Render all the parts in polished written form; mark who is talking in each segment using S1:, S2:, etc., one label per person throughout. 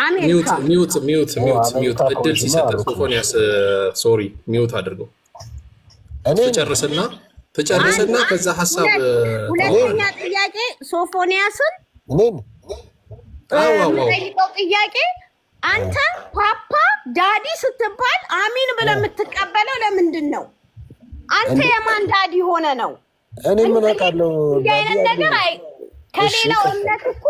S1: አሜሪካ
S2: ሚውት እድል ሲሰጥ ሶፎንያስ ሶሪ ሚውት አድርገው ትጨርስና ከዛ ሐሳብ
S1: ሁለተኛ ጥያቄ ሶፎንያስን ጠይቀው ጥያቄ አንተ ፓፓ ዳዲ ስትባል አሚን ብለህ የምትቀበለው ለምንድን ነው? አንተ የማን ዳዲ ሆነ ነው?
S3: እኔ ምን አውቃለሁ?
S1: ያይነን ነገር ከሌላው እምነት እኮ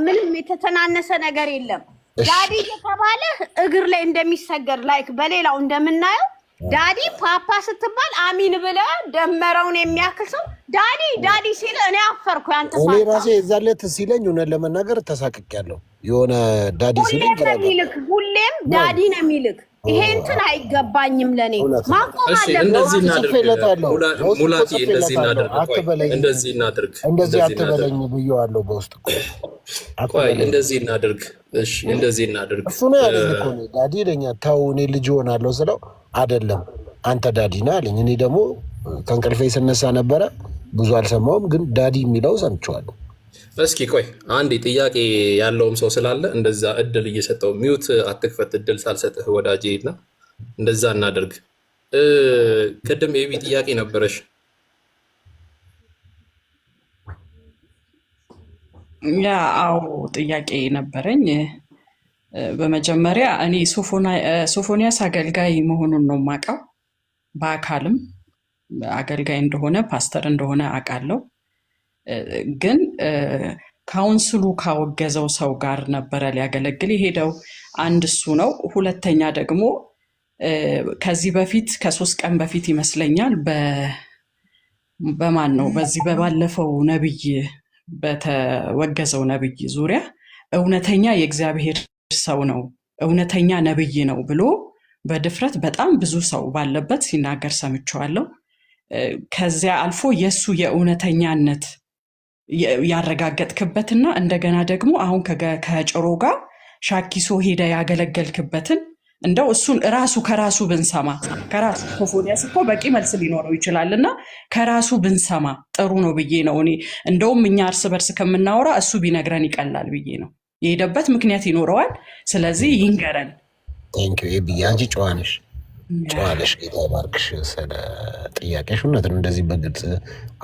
S1: ምንም የተተናነሰ ነገር የለም። ዳዲ የተባለ እግር ላይ እንደሚሰገድ ላይክ በሌላው እንደምናየው ዳዲ ፓፓ ስትባል አሚን ብለህ ደመረውን የሚያክሰው ዳዲ ሲል እኔ አፈርኩ። ያንተ
S3: እኔ ራሴ የዛለት ሲለኝ እውነት ለመናገር ተሳቅቄያለሁ። የሆነ ዳዲ ሲለኝ
S1: ሁሌም ዳዲ ነው የሚልክ። ይሄ እንትን አይገባኝም ለኔ ማቆም አለበት።
S2: እንደዚህ አትበለኝ ብዬዋለሁ በውስጥ እኮ እንደዚህ እናድርግ። እሺ እንደዚህ እናድርግ።
S3: እሱ ነው ያለኝ እኮ ዳዲ ይለኛል። ተው እኔ ልጅ ሆናለሁ ስለው አይደለም አንተ ዳዲ ነህ አለኝ። እኔ ደግሞ ከእንቅልፌ ስነሳ ነበረ ብዙ አልሰማውም፣ ግን ዳዲ የሚለው ሰምቼዋለሁ።
S2: እስኪ ቆይ አንዴ ጥያቄ ያለውም ሰው ስላለ እንደዛ እድል እየሰጠው ሚውት አትክፈት፣ እድል ሳልሰጥህ ወዳጄ እና እንደዛ እናድርግ። ቅድም ኤቢ ጥያቄ ነበረሽ።
S4: አዎ ጥያቄ ነበረኝ። በመጀመሪያ እኔ ሶፎንያስ አገልጋይ መሆኑን ነው የማውቀው። በአካልም አገልጋይ እንደሆነ ፓስተር እንደሆነ አውቃለሁ። ግን ካውንስሉ ካወገዘው ሰው ጋር ነበረ ሊያገለግል የሄደው። አንድ እሱ ነው። ሁለተኛ ደግሞ ከዚህ በፊት ከ3 ቀን በፊት ይመስለኛል በማን ነው በዚህ በባለፈው ነብይ በተወገዘው ነብይ ዙሪያ እውነተኛ የእግዚአብሔር ሰው ነው፣ እውነተኛ ነብይ ነው ብሎ በድፍረት በጣም ብዙ ሰው ባለበት ሲናገር ሰምቼዋለሁ። ከዚያ አልፎ የሱ የእውነተኛነት ያረጋገጥክበትና እንደገና ደግሞ አሁን ከጭሮ ጋር ሻኪሶ ሄደ ያገለገልክበትን እንደው እሱን ከራሱ ብንሰማ ከራሱ ሶፎንያስ እኮ በቂ መልስ ሊኖረው ይችላልና ከራሱ ብንሰማ ጥሩ ነው ብዬ ነው እኔ። እንደውም እኛ እርስ በርስ ከምናወራ እሱ ቢነግረን ይቀላል ብዬ ነው። የሄደበት ምክንያት ይኖረዋል። ስለዚህ ይንገረን።
S3: ቴንኪው ኤቢ፣ አንቺ ጨዋነሽ ጌታ ይባርክሽ። ስለ ጥያቄሽ እውነት ነው። እንደዚህ በግልጽ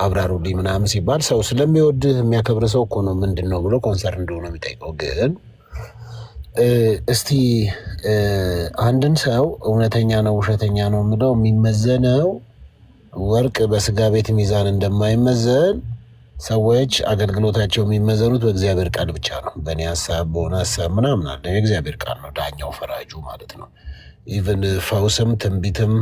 S3: አብራሩልኝ ምናምን ሲባል ሰው ስለሚወድህ የሚያከብር ሰው እኮ ነው ምንድን ነው ብሎ ኮንሰርን እንደሆነ የሚጠይቀው። ግን እስቲ አንድን ሰው እውነተኛ ነው ውሸተኛ ነው የምለው የሚመዘነው ወርቅ በስጋ ቤት ሚዛን እንደማይመዘን ሰዎች አገልግሎታቸው የሚመዘኑት በእግዚአብሔር ቃል ብቻ ነው። በእኔ ሀሳብ በሆነ ሀሳብ ምናምን አለ። የእግዚአብሔር ቃል ነው ዳኛው ፈራጁ ማለት ነው። ኢቨን ፈውስም ትንቢትም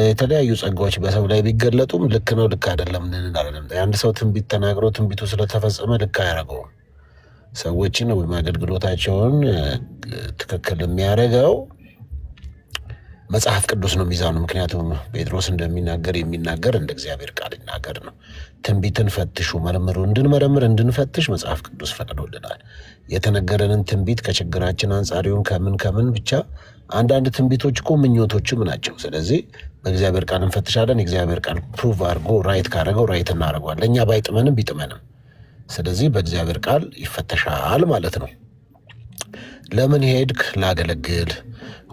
S3: የተለያዩ ጸጋዎች በሰው ላይ ቢገለጡም ልክ ነው ልክ አይደለም እንላለን። አንድ ሰው ትንቢት ተናግሮ ትንቢቱ ስለተፈጸመ ልክ አያደርገውም። ሰዎችን ወይም አገልግሎታቸውን ትክክል የሚያደርገው መጽሐፍ ቅዱስ ነው ሚዛኑ። ምክንያቱም ጴጥሮስ እንደሚናገር የሚናገር እንደ እግዚአብሔር ቃል ይናገር ነው። ትንቢትን ፈትሹ መርምሩ፣ እንድንመረምር እንድንፈትሽ መጽሐፍ ቅዱስ ፈቅዶልናል። የተነገረንን ትንቢት ከችግራችን አንጻሪውን ከምን ብቻ አንዳንድ ትንቢቶች እኮ ምኞቶችም ናቸው። ስለዚህ በእግዚአብሔር ቃል እንፈትሻለን። የእግዚአብሔር ቃል ፕሩቭ አድርጎ ራይት ካደረገው ራይት እናደርገዋለን። እኛ ባይጥመንም ቢጥመንም፣ ስለዚህ በእግዚአብሔር ቃል ይፈተሻል ማለት ነው። ለምን ሄድክ? ላገለግል።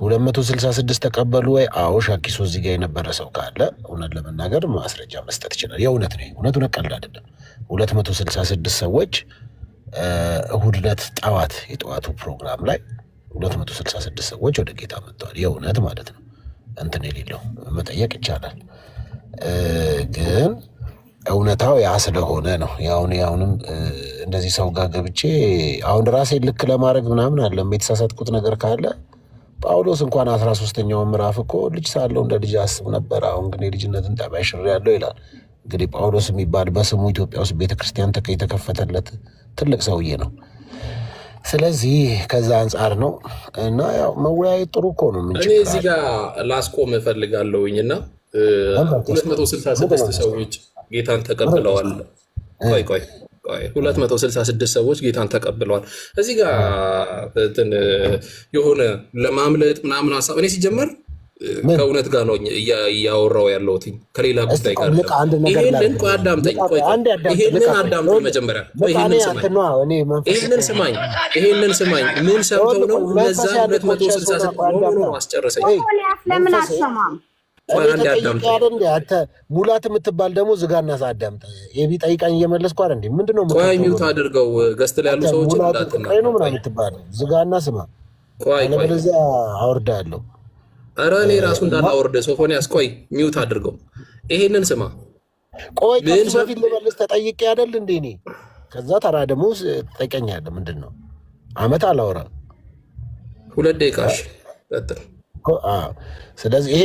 S3: 266 ተቀበሉ ወይ? አዎ። ሻኪሶ እዚህ ጋር የነበረ ሰው ካለ እውነት ለመናገር ማስረጃ መስጠት ይችላል። የእውነት ነው፣ እውነት ቀልድ አይደለም። 266 ሰዎች እሁድ ዕለት ጠዋት የጠዋቱ ፕሮግራም ላይ 266 ሰዎች ወደ ጌታ መጥተዋል። የእውነት ማለት ነው። እንትን የሌለው መጠየቅ ይቻላል። ግን እውነታው ያ ስለሆነ ነው። ያሁንም እንደዚህ ሰው ጋር ገብቼ አሁን ራሴን ልክ ለማድረግ ምናምን አለም የተሳሳትኩት ነገር ካለ ጳውሎስ እንኳን 13ኛው ምዕራፍ እኮ ልጅ ሳለው እንደ ልጅ አስብ ነበር፣ አሁን ግን የልጅነትን ጠባይ ሽሬያለሁ ይላል። እንግዲህ ጳውሎስ የሚባል በስሙ ኢትዮጵያ ውስጥ ቤተክርስቲያን የተከፈተለት ትልቅ ሰውዬ ነው። ስለዚህ ከዛ አንጻር ነው እና ያው መወያየት ጥሩ እኮ ነው።
S2: እኔ እዚህ ጋር ላስቆም እፈልጋለሁኝ እና 266 ሰዎች ጌታን ተቀብለዋል። ቆይ 266 ሰዎች ጌታን ተቀብለዋል። እዚህ ጋር የሆነ ለማምለጥ ምናምን ሀሳብ እኔ ሲጀመር ከእውነት ጋር ነው እያወራው ያለሁት ከሌላ ጉዳይ ጋር። ይሄንን ቆይ አዳምጠኝ፣ ይሄንን አዳምጠኝ መጀመሪያ። ይሄንን ስማኝ፣ ምን ሰምተው ነው እነዛ 266 ነው አስጨረሰኝ።
S1: ለምን አሰማም?
S3: ሙላት የምትባል ደግሞ ዝጋና አዳምጠ። ኤቢ ጠይቃኝ እየመለስኩ አይደል እንዴ? ምንድነው
S2: ቆይ ሚውት አድርገው ገስት ላይ ያሉ ሰዎች
S3: እንዳትና ነው ምናምን የምትባለው ዝጋና ስማ። ቆይ ለበለዚያ አወርዳለሁ።
S2: ኧረ እኔ ራሱ እንዳላወርደ ሶፎንያስ ቆይ ሚውት አድርገው። ይሄንን ስማ።
S3: ቆይ ከዚህ በፊት ልመልስ ተጠይቄ አይደል እንዴ እኔ? ከዛ ተራ ደግሞ ትጠይቀኛለህ። ምንድነው አመት አላወራ
S2: 2 ደቂቃሽ ቀጥል።
S3: ስለዚህ ይሄ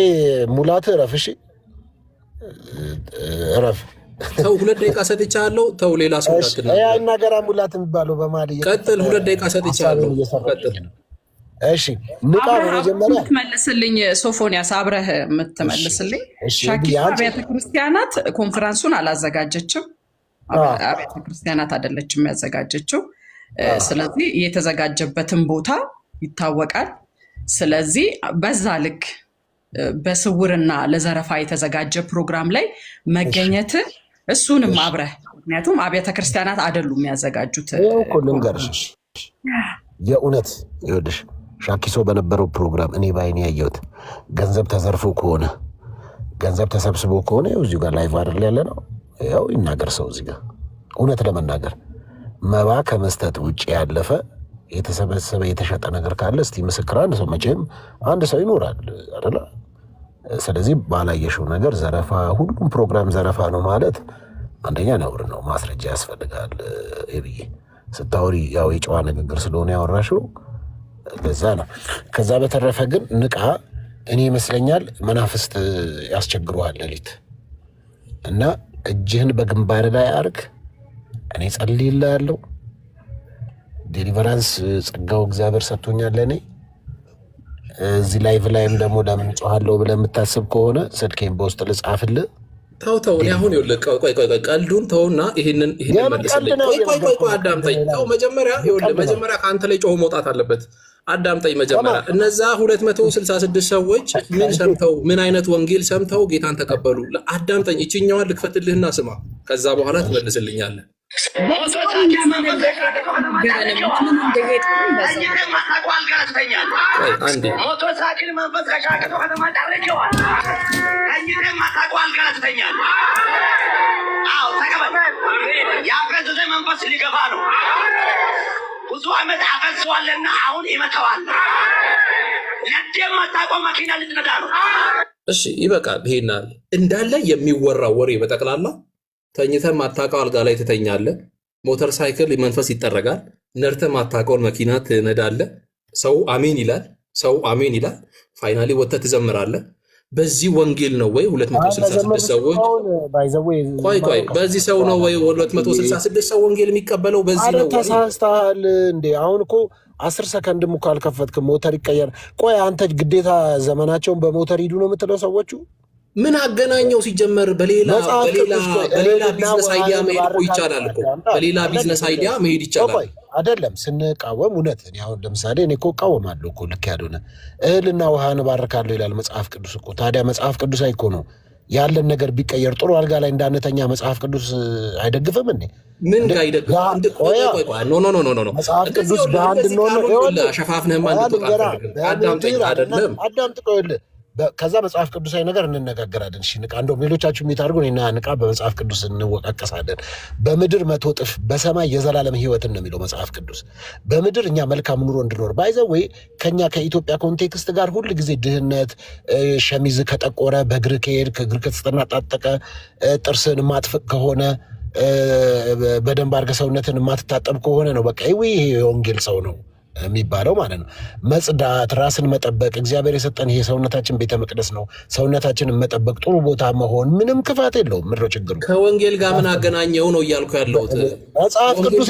S3: ሙላት እረፍ፣ እሺ እረፍ።
S2: ተው 2 ደቂቃ ሰጥቻለሁ። ተው ሌላ ሰው እንዳትናገር።
S3: ያ እናገራ ሙላት የሚባለው በማል
S2: ቀጥል። 2 ደቂቃ ሰጥቻለሁ። ቀጥል።
S3: እሺ ንቃ። በመጀመሪያ
S4: የምትመልስልኝ ሶፎንያስ አብረህ የምትመልስልኝ ሻኪሶ አብያተ ክርስቲያናት ኮንፈረንሱን አላዘጋጀችም። አብያተ ክርስቲያናት አይደለችም ያዘጋጀችው። ስለዚህ የተዘጋጀበትን ቦታ ይታወቃል። ስለዚህ በዛ ልክ በስውርና ለዘረፋ የተዘጋጀ ፕሮግራም ላይ መገኘት እሱንም አብረህ፣ ምክንያቱም አብያተ ክርስቲያናት አይደሉም የሚያዘጋጁት።
S3: ልንገርሽ የእውነት ይኸውልሽ ሻኪሶ በነበረው ፕሮግራም እኔ ባይኔ ያየሁት ገንዘብ ተዘርፎ ከሆነ ገንዘብ ተሰብስቦ ከሆነ ይኸው እዚሁ ጋር ላይቭ አይደል ያለ ነው። ያው ይናገር ሰው እዚህ ጋር እውነት ለመናገር መባ ከመስጠት ውጭ ያለፈ የተሰበሰበ የተሸጠ ነገር ካለ እስቲ ምስክር አንድ ሰው መቼም አንድ ሰው ይኖራል አይደል? ስለዚህ ባላየሽው ነገር ዘረፋ፣ ሁሉም ፕሮግራም ዘረፋ ነው ማለት አንደኛ ነውር ነው፣ ማስረጃ ያስፈልጋል። ይብዬ ስታወሪ ያው የጨዋ ንግግር ስለሆነ ያወራሽው ለዛ ነው። ከዛ በተረፈ ግን ንቃ። እኔ ይመስለኛል መናፍስት ያስቸግሩሃል ሌሊት እና እጅህን በግንባር ላይ አርግ። እኔ ጸልይልሃለሁ። ዴሊቨራንስ ጸጋው እግዚአብሔር ሰጥቶኛል ለእኔ። እዚህ ላይቭ ላይም ደግሞ ለምን ጮሃለሁ ብለህ የምታስብ ከሆነ ስልኬን በውስጥ ልጻፍልህ።
S2: ተው እኔ አሁን ይኸውልህ ቆይ ቀልዱን ተውና ይሄንን መልስልኝ። ቆይ አዳምጠኝ። ተው መጀመሪያ ከአንተ ላይ ጮህ መውጣት አለበት። አዳምጠኝ መጀመሪያ። እነዛ 266 ሰዎች ምን ሰምተው ምን አይነት ወንጌል ሰምተው ጌታን ተቀበሉ? አዳምጠኝ። ይችኛዋን ልክፈትልህና ስማ። ከዛ በኋላ ትመልስልኛለህ።
S5: መንፈስ ሊገባ ነው። ብዙ ዓመት አፈሰዋልና አሁን ይመታዋል። ለደም ማታቆም መኪና ልትነዳ ነው።
S2: እሺ ይበቃል። ይሄናል እንዳለ የሚወራው ወሬ በጠቅላላ ተኝተህ ማታውቀው አልጋ ላይ ትተኛለህ። ሞተር ሳይክል መንፈስ ይጠረጋል። ነርተህ ማታውቀውን መኪና ትነዳለህ። ሰው አሜን ይላል። ፋይናሊ ወጥተህ ትዘምራለህ። በዚህ ወንጌል ነው ወይ 266 ሰዎች? ቆይ በዚህ ሰው ነው ወይ 266 ሰው ወንጌል የሚቀበለው? በዚህ ነው ወይ?
S3: ተሳስተሃል እንዴ? አሁን እኮ 10 ሰከንድም እኮ አልከፈትክም። ሞተር ይቀየር። ቆይ አንተ ግዴታ ዘመናቸውን በሞተር ሂዱ ነው የምትለው ሰዎቹ?
S2: ምን አገናኘው? ሲጀመር በሌላ ቢዝነስ አይዲያ መሄድ እኮ ይቻላል እኮ። በሌላ ቢዝነስ አይዲያ መሄድ ይቻላል
S3: አይደለም? ስንቃወም እውነት እኔ አሁን ለምሳሌ እኔ እኮ እቃወማለሁ እኮ ልክ ያልሆነ እህልና ውሃን እባርካለሁ ይላል መጽሐፍ ቅዱስ እኮ። ታዲያ መጽሐፍ ቅዱስ እኮ ነው ያለን ነገር ቢቀየር ጥሩ አልጋ ላይ እንዳንተኛ መጽሐፍ ቅዱስ አይደግፍም እንዴ?
S2: ምን ጋር ይደግፋል? ኖ
S3: መጽሐፍ ቅዱስ በአንድ ነው
S2: ሸፋፍነህማ አዳምጠኝ አይደለም
S3: አዳምጥ። ከዛ መጽሐፍ ቅዱሳዊ ነገር እንነጋገራለን። እሺ ንቃ፣ እንደውም ሌሎቻችሁ የሚታርጉ እኔና ንቃ በመጽሐፍ ቅዱስ እንወቃቀሳለን። በምድር መቶጥፍ በሰማይ የዘላለም ሕይወትን ነው የሚለው መጽሐፍ ቅዱስ። በምድር እኛ መልካም ኑሮ እንድኖር ባይዘው ወይ ከኛ ከኢትዮጵያ ኮንቴክስት ጋር ሁል ጊዜ ድህነት፣ ሸሚዝ ከጠቆረ በእግር ከሄድ ከእግር ከተጠናጣጠቀ ጥርስን ማጥፍቅ ከሆነ በደንብ አድርገህ ሰውነትን ማትታጠብ ከሆነ ነው በቃ ይሄ የወንጌል ሰው ነው የሚባለው ማለት ነው። መጽዳት፣ ራስን መጠበቅ፣ እግዚአብሔር የሰጠን ይሄ ሰውነታችን ቤተ መቅደስ ነው። ሰውነታችንን መጠበቅ፣ ጥሩ ቦታ መሆን ምንም ክፋት የለውም። ምድሮ ችግሩ
S2: ከወንጌል ጋር ምን አገናኘው ነው እያልኩ ያለሁት።
S3: መጽሐፍ ቅዱስ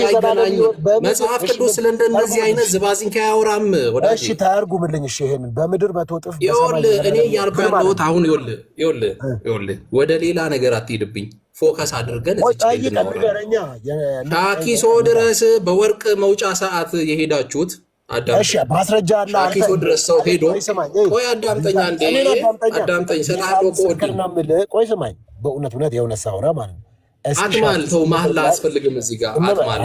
S2: መጽሐፍ ቅዱስ ስለእንደነዚህ አይነት ዝባዚንካ አያወራም።
S3: እሺ ታርጉምልኝ። እሺ ይሄንን በምድር መቶጥፍ
S2: እኔ እያልኩ ያለሁት አሁን ይኸውልህ ወደ ሌላ ነገር አትሄድብኝ። ፎከስ አድርገን ሻኪሶ ድረስ በወርቅ መውጫ ሰዓት የሄዳችሁት
S3: እሺ ማስረጃ አለ።
S2: ሻኪሶ ድረስ ሰው ሄዶ ቆይ አዳምጠኝ አንዴ አዳምጠኝ ሰጣለው
S3: ቆይ ስማኝ በእውነት የሆነ ሳውራ ማለት ነው
S2: አትማል ተው መሐላ አያስፈልግም እዚህ ጋር አትማል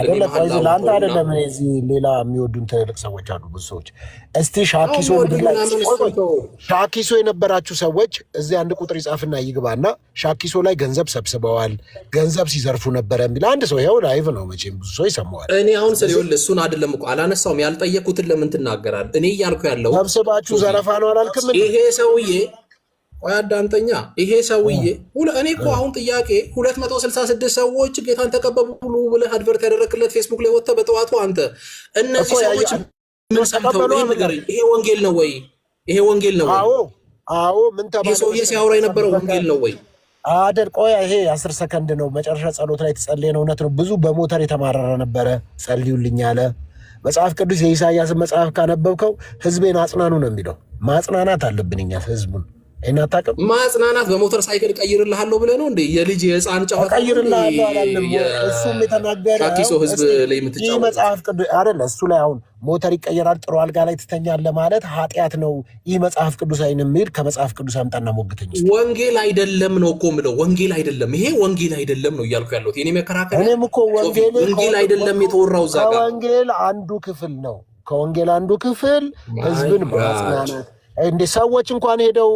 S3: ለአንተ አይደለም እዚህ ሌላ የሚወዱን ትልቅ ሰዎች አሉ ብዙ ሰዎች እስቲ ሻኪሶ የነበራችሁ ሰዎች እዚህ አንድ ቁጥር ይጻፍና ይግባና ሻኪሶ ላይ ገንዘብ ሰብስበዋል ገንዘብ ሲዘርፉ ነበረ የሚል አንድ ሰው ይኸው ላይቭ ነው መቼም ብዙ ሰው ይሰማዋል
S2: እኔ አሁን ስለይወል እሱን አይደለም እኮ አላነሳውም ያልጠየቁትን ለምን ትናገራለህ እኔ እያልኩ ያለው
S3: ሰብስባችሁ ዘረፋ ነው አላልክም
S2: ይሄ ሰውዬ ቆይ አዳምጠኛ ይሄ ሰውዬ እኔ እኮ አሁን ጥያቄ 266 ሰዎች ጌታን ተቀበሉ ብለህ አድቨርት ያደረክለት ፌስቡክ ላይ ወጥተህ በጠዋቱ አንተ እነዚህ ሰዎች ምን ሰምተው ነው ንገረኝ ይሄ ወንጌል ነው ወይ ይሄ ወንጌል ነው ወይ
S3: አዎ ምን ተባለ
S2: ሰውዬ ሲያወራ የነበረው ወንጌል ነው ወይ
S3: አደር ቆይ ይሄ 10 ሰከንድ ነው መጨረሻ ጸሎት ላይ ተጸለየ ነው እውነት ነው ብዙ በሞተር የተማረረ ነበረ ጸልዩልኝ አለ መጽሐፍ ቅዱስ የኢሳይያስ መጽሐፍ ካነበብከው ህዝቤን አጽናኑ ነው የሚለው ማጽናናት አለብን እኛ ህዝቡን እናታቀም
S2: ማጽናናት በሞተር ሳይክል ቀይርልሃለሁ ብለህ ነው እንዴ የልጅ የህፃን ጫወታ
S3: ቀይርልሃለሁ አላለም እሱም የተናገረ
S2: ሻኪሶ ህዝብ ላይ የምትጫወት
S3: መጽሐፍ ቅዱስ አይደለ እሱ ላይ አሁን ሞተር ይቀየራል ጥሩ አልጋ ላይ ትተኛለህ ማለት ኃጢአት ነው ይህ መጽሐፍ ቅዱስ አይነምል ከመጽሐፍ ቅዱስ አምጣና ሞግተኝ
S2: ወንጌል አይደለም ነው እኮ የምለው ወንጌል አይደለም ይሄ ወንጌል አይደለም ነው እያልኩ ያለሁት የኔ መከራከሪያ
S3: እኔም እኮ
S2: ወንጌል አይደለም የተወራው እዛ ጋር
S3: ከወንጌል አንዱ ክፍል ነው ከወንጌል አንዱ ክፍል ህዝብን ማጽናናት እንደ ሰዎች እንኳን ሄደው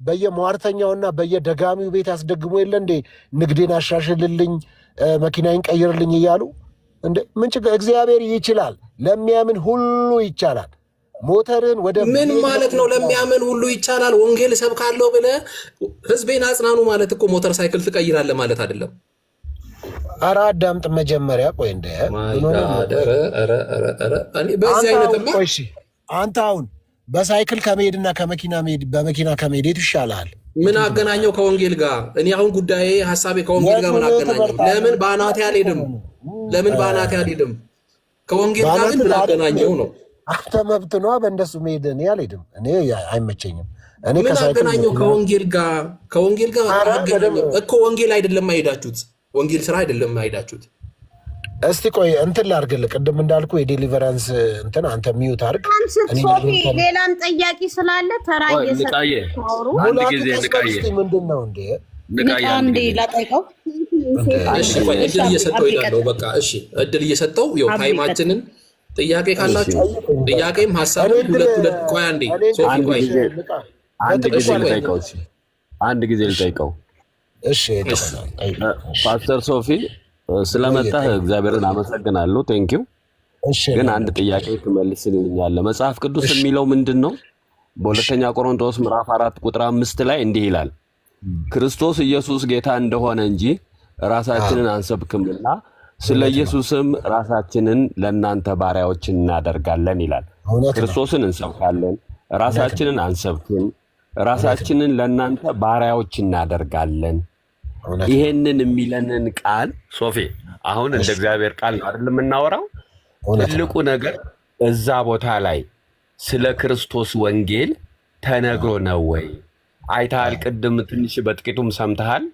S3: በየሟርተኛውና በየደጋሚው ቤት ያስደግሙ የለ እንዴ ንግዴን አሻሽልልኝ መኪናዬን ቀይርልኝ እያሉ እንደ ምን ችግር እግዚአብሔር ይችላል ለሚያምን ሁሉ ይቻላል ሞተርን ወደ
S2: ምን ማለት ነው ለሚያምን ሁሉ ይቻላል ወንጌል ሰብካለሁ ብለህ ህዝቤን አጽናኑ ማለት እኮ ሞተር ሳይክል ትቀይራለህ ማለት አይደለም
S3: ኧረ አዳምጥ መጀመሪያ ቆይ እንደ
S2: በዚህ አይነትማ
S3: አንተ አሁን በሳይክል ከመሄድና በመኪና ከመሄድ የቱ ይሻላል?
S2: ምን አገናኘው ከወንጌል ጋር? እኔ አሁን ጉዳዬ ሐሳቤ ከወንጌል ጋር ምን አገናኘው? ለምን ባናቴ አልሄድም? ከወንጌል ጋር ምን አገናኘው ነው?
S3: አንተ መብት ነው በእንደሱ መሄድ እኔ አልሄድም። እኔ አይመቸኝም። እኔ
S2: ምን አገናኘው ከወንጌል ጋር? ከወንጌል ጋር አገናኘው እኮ ወንጌል አይደለም አይሄዳችሁት። ወንጌል ስራ አይደለም አይሄዳችሁት።
S3: እስቲ ቆይ እንትን ላድርግልህ ቅድም እንዳልኩ የዴሊቨራንስ እንትን አንተ ሚዩት አድርግ
S1: ሶፊ ሌላም ጠያቂ ስላለ ተራ
S2: አንድ ጊዜ
S3: ምንድን ነው
S1: እንዴ ላጠይቀው
S2: እሺ ቆይ እድል እየሰጠው ይላለው በቃ እሺ እድል እየሰጠው ይኸው ታይማችንን ጥያቄ ካላችሁ ጥያቄም ሐሳብም ሁለት ቆይ አንዴ ሶፊ ቆይ
S6: አንድ ጊዜ ልጠይቀው
S3: እሺ
S6: ፓስተር ሶፊ ስለመጣህ እግዚአብሔርን አመሰግናለሁ ቴንኪው ግን አንድ ጥያቄ ትመልስልኛለህ መጽሐፍ ቅዱስ የሚለው ምንድነው በሁለተኛ ቆሮንቶስ ምዕራፍ 4 ቁጥር 5 ላይ እንዲህ ይላል ክርስቶስ ኢየሱስ ጌታ እንደሆነ እንጂ ራሳችንን አንሰብክምና ስለ ኢየሱስም ራሳችንን ለእናንተ ባሪያዎች እናደርጋለን ይላል ክርስቶስን እንሰብካለን ራሳችንን አንሰብክም ራሳችንን ለእናንተ ባሪያዎች እናደርጋለን ይሄንን የሚለንን ቃል ሶፊ አሁን እንደ እግዚአብሔር ቃል ነው አይደል የምናወራው ትልቁ ነገር እዛ ቦታ ላይ ስለ ክርስቶስ ወንጌል ተነግሮ ነው ወይ አይታል ቅድም ትንሽ በጥቂቱም ሰምተሃል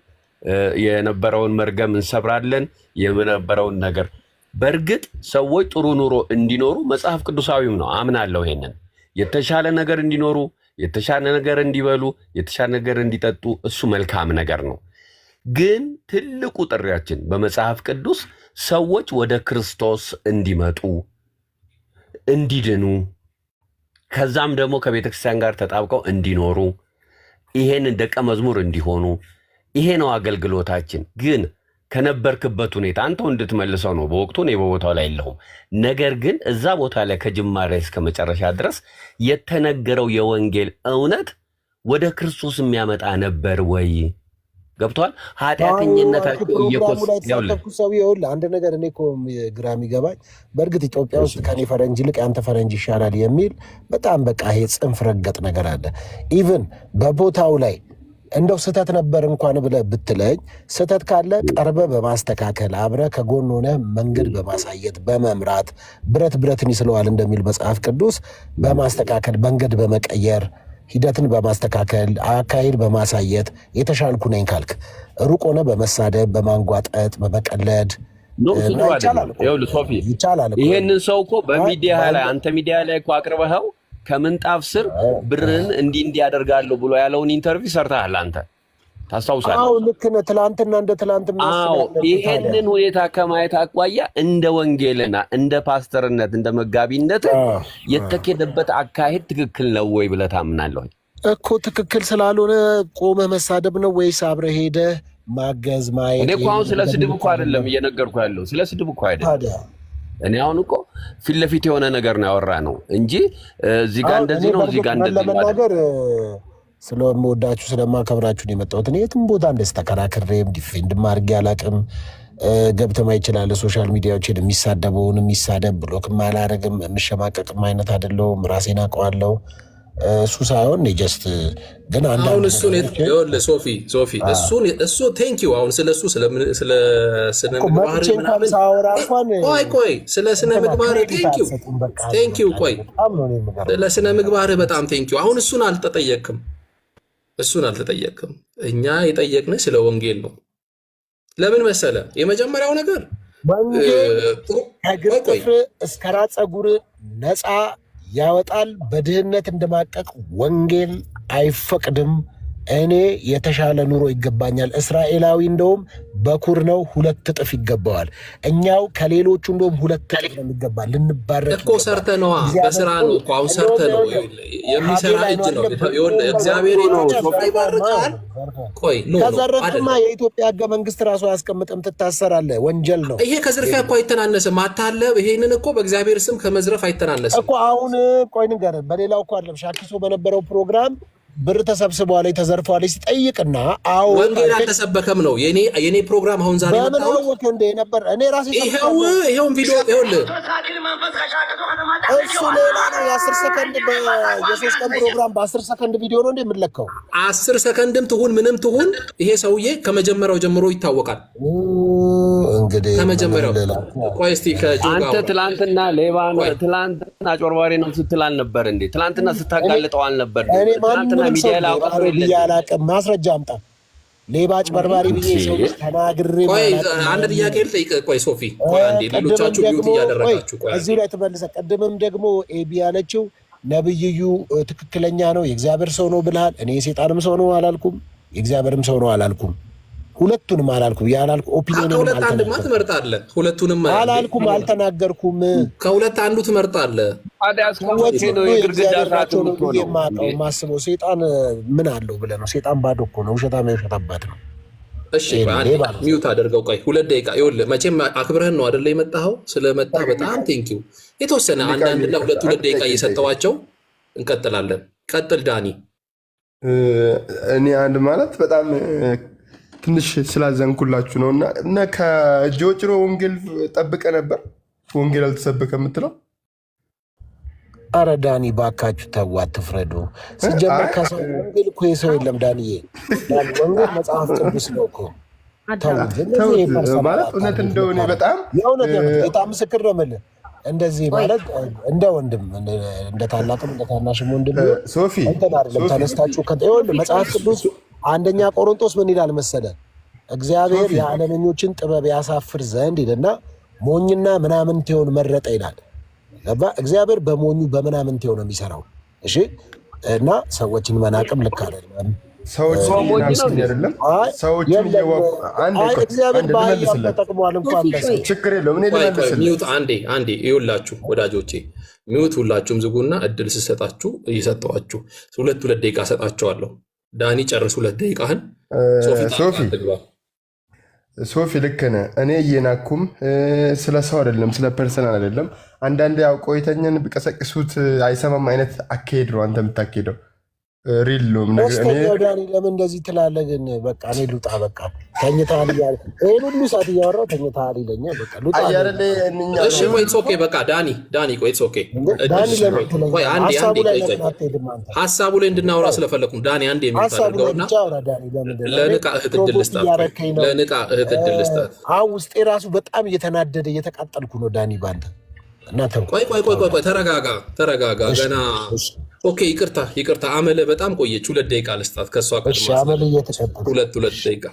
S6: የነበረውን መርገም እንሰብራለን የነበረውን ነገር በእርግጥ ሰዎች ጥሩ ኑሮ እንዲኖሩ መጽሐፍ ቅዱሳዊም ነው አምናለሁ ይሄንን የተሻለ ነገር እንዲኖሩ የተሻለ ነገር እንዲበሉ የተሻለ ነገር እንዲጠጡ እሱ መልካም ነገር ነው ግን ትልቁ ጥሪያችን በመጽሐፍ ቅዱስ ሰዎች ወደ ክርስቶስ እንዲመጡ እንዲድኑ ከዛም ደግሞ ከቤተክርስቲያን ጋር ተጣብቀው እንዲኖሩ ይሄን ደቀ መዝሙር እንዲሆኑ ይሄ ነው አገልግሎታችን ግን ከነበርክበት ሁኔታ አንተው እንድትመልሰው ነው በወቅቱ ነው በቦታው ላይ የለሁም ነገር ግን እዛ ቦታ ላይ ከጅማሬ እስከ መጨረሻ ድረስ የተነገረው የወንጌል እውነት ወደ ክርስቶስ የሚያመጣ ነበር ወይ ገብቷል ኃጢአተኝነታቸው
S3: ይኸውልህ አንድ ነገር እኔ እኮ ግራ የሚገባኝ በእርግጥ ኢትዮጵያ ውስጥ ከኔ ፈረንጅ ይልቅ አንተ ፈረንጅ ይሻላል የሚል በጣም በቃ ይሄ ጽንፍ ረገጥ ነገር አለ ኢቭን በቦታው ላይ እንደው ስህተት ነበር እንኳን ብለህ ብትለኝ ስህተት ካለ ቀርበ በማስተካከል አብረ ከጎን ሆነ መንገድ በማሳየት በመምራት ብረትን ይስለዋል እንደሚል መጽሐፍ ቅዱስ በማስተካከል መንገድ በመቀየር ሂደትን በማስተካከል አካሄድ በማሳየት የተሻልኩ ነኝ ካልክ ሩቅ ሆነ በመሳደብ በማንጓጠጥ በመቀለድ
S6: ስድብ አይደለም። ይኸውልህ ሶፊ ይሄንን ሰው እኮ በሚዲያ ላይ አንተ ሚዲያ ላይ እኮ አቅርበኸው ከምንጣፍ ስር ብርን እንዲህ ያደርጋለሁ ብሎ ያለውን ኢንተርቪው ሰርተሃል አንተ ታስታውሳለህ?
S3: አዎ ልክ ነህ። ትላንትና እንደ ትላንት
S6: ይሄንን ሁኔታ ከማየት አቋያ እንደ ወንጌልና እንደ ፓስተርነት እንደ መጋቢነት የተከደበት አካሄድ ትክክል ነው ወይ ብለህ ታምናለህ
S3: እኮ? ትክክል ስላልሆነ ቆመህ መሳደብ ነው ወይስ አብረህ ሄደህ ማገዝ ማየት?
S6: እኔ እኮ አሁን ስለ ስድብ እኮ አይደለም እየነገርኩህ ያለው፣ ስለ ስድብ እኮ አይደለም። እኔ አሁን እኮ ፊት ለፊት የሆነ ነገር ነው ያወራ ነው እንጂ እዚህ ጋር እንደዚህ ነው እዚህ ጋር እንደዚህ
S3: ነገር ስለምወዳችሁ ስለማከብራችሁ ነው የመጣሁት። እኔ የትም ቦታ እንደዚህ ተከራክሬም ዲፌንድ ማድረግ አላውቅም። ገብተማ ይችላል ሶሻል ሚዲያዎችን የሚሳደበውን የሚሳደብ ብሎክም አላደርግም። የምሸማቀቅም አይነት አይደለሁም። ራሴን አውቀዋለሁ። እሱ ሳይሆን ጀስት ግን
S2: አሁን እሱን ይኸውልህ ሶፊ እሱ ቴንክ ዩ አሁን ስለሱ ስለ ስነ ምግባር ምናምን ቆይ ስለ ስነ ምግባር ቴንክ ዩ ቆይ ስለ ስነ ምግባር በጣም ቴንክ ዩ። አሁን እሱን አልተጠየቅም። እኛ የጠየቅን ስለ ወንጌል ነው። ለምን መሰለ? የመጀመሪያው ነገር
S3: ከእግር ጥፍር እስከ ራስ ፀጉር ነፃ ያወጣል። በድህነት እንደማቀቅ ወንጌል አይፈቅድም። እኔ የተሻለ ኑሮ ይገባኛል። እስራኤላዊ እንደውም በኩር ነው፣ 2 እጥፍ ይገባዋል። እኛው ከሌሎቹ እንደውም 2 እጥፍ ነው የሚገባል። ልንባረክ
S2: እኮ ሰርተ ነዋ። በስራ ነው እኮ አሁን ሰርተ ነው የሚሰራ እጅ ነው። እግዚአብሔር ይባርካል። ቆይ
S3: ከዘረፍማ የኢትዮጵያ ሕገ መንግስት ራሱ አያስቀምጥም፣ ትታሰራለህ። ወንጀል ነው ይሄ።
S2: ከዝርፊያ እኮ አይተናነስም። አታለብ ይሄንን እኮ በእግዚአብሔር ስም ከመዝረፍ አይተናነስም
S3: እኮ። አሁን ቆይ ንገረን፣ በሌላው እኮ አይደለም ሻኪሶ በነበረው ፕሮግራም ብር ተሰብስበዋል ተዘርፈዋል ሲጠይቅና አዎ
S2: ወንጌል አልተሰበከም ነው የኔ ፕሮግራም። አሁን ዛሬ መጣው
S3: ነበር እኔ ራሴ
S2: ይሄውን ቪዲዮ ይኸውልህ
S3: እሱ ሌላ ነው። የ10 ሰከንድ የ3 ቀን ፕሮግራም በ10 ሰከንድ ቪዲዮ ነው እንደምለከው
S2: 10 ሰከንድም ትሁን ምንም ትሁን ይሄ ሰውዬ ከመጀመሪያው ጀምሮ ይታወቃል።
S3: እንግዲህ
S2: ከመጀመሪያው ቆይ እስቲ ከጆጋ
S6: አንተ ትላንትና ሌባ ነው ትላንትና አጭበርባሪ ነው ስትል አልነበር እንዴ? ትላንትና ስታጋልጠው አልነበር? ትላንትና ሚዲያ ላይ አውቀው
S3: ያላቀም ማስረጃ አምጣ። ሌባ አጭበርባሪ ብዬ ሰው ተናግሬ
S2: ቆይ አንድ ጥያቄ ልጠይቅ። ቆይ ሶፊ ቆይ አንዴ ሌሎቻችሁ ቢዩት እያደረጋችሁ ቆይ
S3: እዚህ ላይ ተመለሰ። ቀደምም ደግሞ ኤቢ ያለችው ነብይዩ ትክክለኛ ነው የእግዚአብሔር ሰው ነው ብለሃል። እኔ የሰይጣንም ሰው ነው አላልኩም፣ የእግዚአብሔርም ሰው ነው አላልኩም። ሁለቱንም አላልኩም። ያላልኩ ኦፒኒየን
S2: ከሁለት አንድ ማለት ትመርጣለህ። ሁለቱንም
S3: አላልኩም፣ አልተናገርኩም።
S2: ከሁለት አንዱ ትመርጣለህ።
S6: አዳስከወጪ ነው የግርግዳታቸው
S3: ነው ማስበው። ሰይጣን ምን አለው ብለህ ነው? ሰይጣን ባዶ እኮ ነው። ውሸታም የውሸታባት ነው።
S2: እሺ ሚውት አድርገው። ቆይ 2 ደቂቃ ይኸውልህ፣ መቼም አክብረህን ነው አይደለ የመጣኸው? ስለመጣ በጣም ቴንኪው። የተወሰነ አንዳንድና 2 ደቂቃ እየሰጠዋቸው እንቀጥላለን። ቀጥል ዳኒ።
S7: እኔ አንድ ማለት በጣም ትንሽ ስላዘንኩላችሁ ነው እና ከጆጭሮ ወንጌል ጠብቀ ነበር ወንጌል አልተሰበከ የምትለው።
S3: አረ ዳኒ ባካችሁ ተው፣ አትፍረዱ። ሲጀመር ከሰው ወንጌል እኮ የሰው የለም ዳኒዬ። ወንጌል መጽሐፍ ቅዱስ ነው እኮ።
S7: ማለት እውነት እንደሆነ በጣም
S3: የእውነት ጌታ ምስክር ነው የምልህ። እንደዚህ ማለት እንደ ወንድም እንደ ታላቅም እንደ ታናሽም ወንድም
S7: ሶፊ
S3: እንትን አይደለም። ተነስታችሁ መጽሐፍ ቅዱስ 1ኛ ቆሮንቶስ ምን ይላል መሰለ? እግዚአብሔር የዓለመኞችን ጥበብ ያሳፍር ዘንድ ይልና ሞኝና ምናምንቴውን መረጠ ይላል። እግዚአብሔር በሞኙ በምናምንቴው ነው የሚሰራው። እሺ እና ሰዎችን መናቅም ልክ አይደለም።
S2: አንዴ ይኸውላችሁ ወዳጆቼ፣ ሚውት ሁላችሁም ዝጉና እድል ስሰጣችሁ እየሰጠዋችሁ 2 ደቂቃ ሰጣቸዋለሁ። ዳኒ ጨርስ 2 ደቂቃህን።
S7: ሶፊ ልክ ነህ። እኔ እየናኩም ስለ ሰው አይደለም ስለ ፐርሰናል አይደለም። አንዳንዴ ያው ቆይተኛን ቢቀሰቅሱት አይሰማም አይነት አካሄድ ነው አንተ የምታካሄደው። ሪል ነው
S3: ዳኒ። ለምን እንደዚህ ትላለህ ግን? በቃ እኔ ልውጣ፣ በቃ ተኝተሃል እያለ ይሄን ሁሉ ሰዓት እያወራሁ ተኝተሃል ይለኛል። በቃ ልውጣ።
S2: እሺ ቆይ ኢትስ ኦኬ። በቃ ዳኒ ቆይ ኢትስ ኦኬ። ቆይ አንዴ ሀሳቡ ላይ እንድናወራ ስለፈለኩም ዳኒ አንዴ የሚፈልገውና ለንቃ እህት ዕድል ልስጣት።
S3: አሁን ውስጤ ራሱ በጣም እየተናደደ እየተቃጠልኩ ነው ዳኒ ባንተ እና
S2: ቆይ ተረጋጋ ገና ኦኬ። ይቅርታ አመለ በጣም ቆየች። 2 ደቂቃ ልስጣት ከሷ ቀድማ።
S3: አመለ እየተቀበለ
S2: 2 ደቂቃ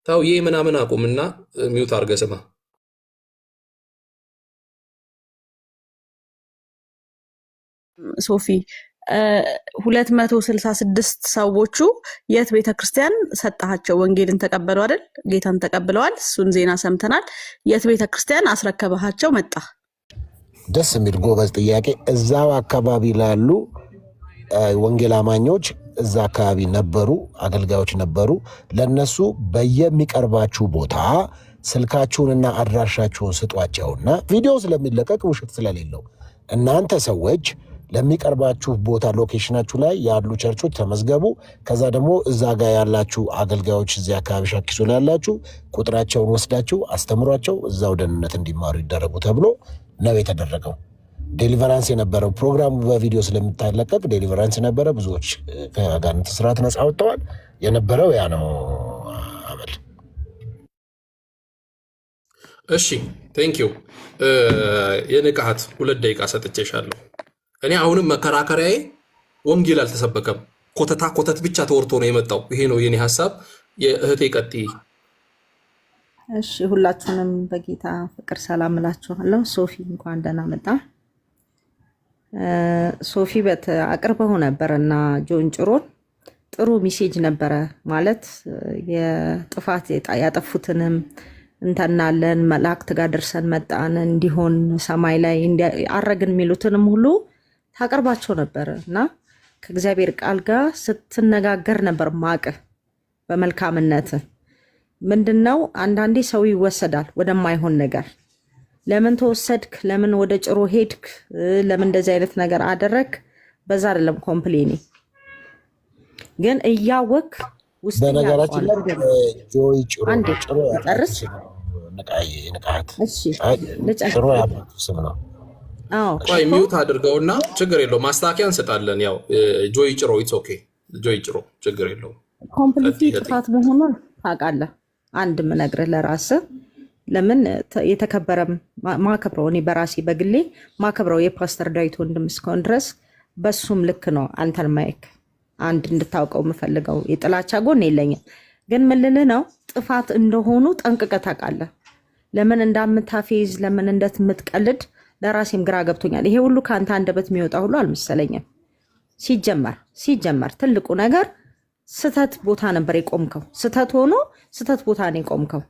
S2: ታው ይሄ ምናምን አቁምና ሚውት አድርገህ ስማ።
S8: ሶፊ 266 ሰዎቹ የት ቤተክርስቲያን ሰጣቸው? ወንጌልን ተቀበሉ አይደል? ጌታን ተቀብለዋል። እሱን ዜና ሰምተናል። የት ቤተክርስቲያን አስረከበሃቸው መጣ?
S3: ደስ የሚል ጎበዝ ጥያቄ። እዛው አካባቢ ላሉ ወንጌል አማኞች እዛ አካባቢ ነበሩ፣ አገልጋዮች ነበሩ። ለነሱ በየሚቀርባችሁ ቦታ ስልካችሁንና አድራሻችሁን ስጧቸውና ቪዲዮ ስለሚለቀቅ ውሸት ስለሌለው እናንተ ሰዎች ለሚቀርባችሁ ቦታ ሎኬሽናችሁ ላይ ያሉ ቸርቾች ተመዝገቡ። ከዛ ደግሞ እዛ ጋር ያላችሁ አገልጋዮች እዚህ አካባቢ ሻኪሶ ላይ ያላችሁ ቁጥራቸውን ወስዳችሁ አስተምሯቸው፣ እዛው ደህንነት እንዲማሩ ይደረጉ ተብሎ ነው የተደረገው። ዴሊቨራንስ የነበረው ፕሮግራሙ በቪዲዮ ስለሚታለቀቅ ዴሊቨራንስ ነበረ። ብዙዎች ከአጋንንት ስርዓት ነፃ ወጥተዋል። የነበረው ያ ነው። አመል
S2: እሺ፣ ቴንክ ዩ። የንቃት 2 ደቂቃ ሰጥቼሻለሁ። እኔ አሁንም መከራከሪያዬ ወንጌል አልተሰበከም፣ ኮተት ብቻ ተወርቶ ነው የመጣው። ይሄ ነው የኔ ሀሳብ። የእህቴ ቀጥይ።
S9: እሺ፣ ሁላችሁንም በጌታ ፍቅር ሰላም እላችኋለሁ። ሶፊ እንኳን ደህና መጣ። ሶፊ አቅርበው ነበር እና ጆን ጭሮን ጥሩ ሜሴጅ ነበረ ማለት የጥፋት ያጠፉትንም እንተናለን መላእክት ጋር ደርሰን መጣን እንዲሆን ሰማይ ላይ አረግን የሚሉትንም ሁሉ ታቀርባቸው ነበር እና ከእግዚአብሔር ቃል ጋር ስትነጋገር ነበር። ማቅ በመልካምነት ምንድነው አንዳንዴ ሰው ይወሰዳል ወደማይሆን ነገር። ለምን ተወሰድክ? ለምን ወደ ጭሮ ሄድክ? ለምን እንደዚህ አይነት ነገር አደረክ? በዛ አይደለም ኮምፕሌኒ ግን እያወቅ ውስጥ
S3: በነገራችን ላይ ጆይ ጭሮ
S9: ጨርስ
S3: ንቃት
S9: ጭሮ
S3: ያባቱ ስም ነው።
S2: ቆይ ሚውት አድርገውና ችግር የለው ማስተካከያ እንሰጣለን። ያው ጆይ ጭሮ ኢትስ ኦኬ። ጆይ ጭሮ ችግር የለው።
S9: ኮምፕሊት ጥፋት መሆኑን ታውቃለህ። አንድ ምነግርህ ለራስህ ለምን የተከበረም ማከብረው እኔ በራሴ በግሌ ማከብረው የፓስተር ዳዊት ወንድም እስከሆን ድረስ በሱም ልክ ነው። አንተን ማይክ አንድ እንድታውቀው የምፈልገው የጥላቻ ጎን የለኝም። ግን ምን ልልህ ነው ጥፋት እንደሆኑ ጠንቅቀህ ታውቃለህ። ለምን እንዳምታፌዝ ለምን እንደምትቀልድ ለራሴም ግራ ገብቶኛል። ይሄ ሁሉ ከአንተ አንደበት የሚወጣ ሁሉ አልመሰለኝም። ሲጀመር ትልቁ ነገር ስተት ቦታ ነበር የቆምከው። ስተት ሆኖ ስተት ቦታ ነው የቆምከው።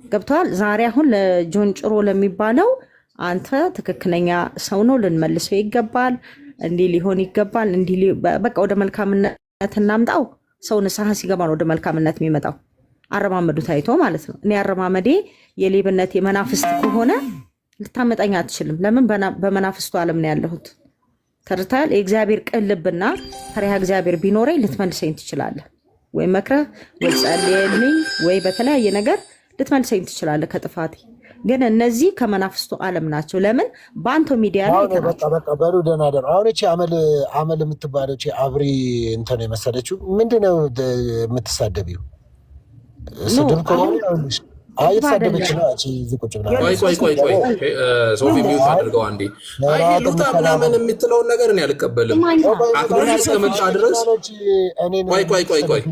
S9: ገብተዋል። ዛሬ አሁን ለጆን ጭሮ ለሚባለው አንተ ትክክለኛ ሰው ነው፣ ልንመልሰው ይገባል፣ እንዲህ ሊሆን ይገባል፣ እንዲህ በቃ ወደ መልካምነት እናምጣው። ሰው ንስሐ ሲገባ ነው ወደ መልካምነት የሚመጣው። አረማመዱ ታይቶ ማለት ነው። እኔ አረማመዴ የሌብነት የመናፍስት ከሆነ ልታመጣኝ አትችልም። ለምን በመናፍስቱ ዓለም ነው ያለሁት። ተርታል። የእግዚአብሔር ቅን ልብና ፈሪሃ እግዚአብሔር ቢኖረኝ ልትመልሰኝ ትችላለህ። ወይ መክረህ ወይ ጸልየልኝ ወይ በተለያየ ነገር ልትመልሰኝ ትችላለህ ከጥፋቴ። ግን እነዚህ ከመናፍስቱ ዓለም ናቸው። ለምን በአንተ ሚዲያ ላይ
S3: በቃ በሉ ደህና ደሩ። አሁን እቺ አመል የምትባለው እቺ አብሪ እንትን የመሰለችው ምንድነው የምትሳደቢው? ስድብ ከሆነ የተሳደበች ነው። እቺ እዚህ ቁጭ ብላ
S2: ቆይ ሶፊ ሚውት አድርገው አንዴ። አይ ሉታ ምናምን የምትለውን ነገር እኔ አልቀበልም። አክብረሽ እስከመጣ ድረስ ቆይ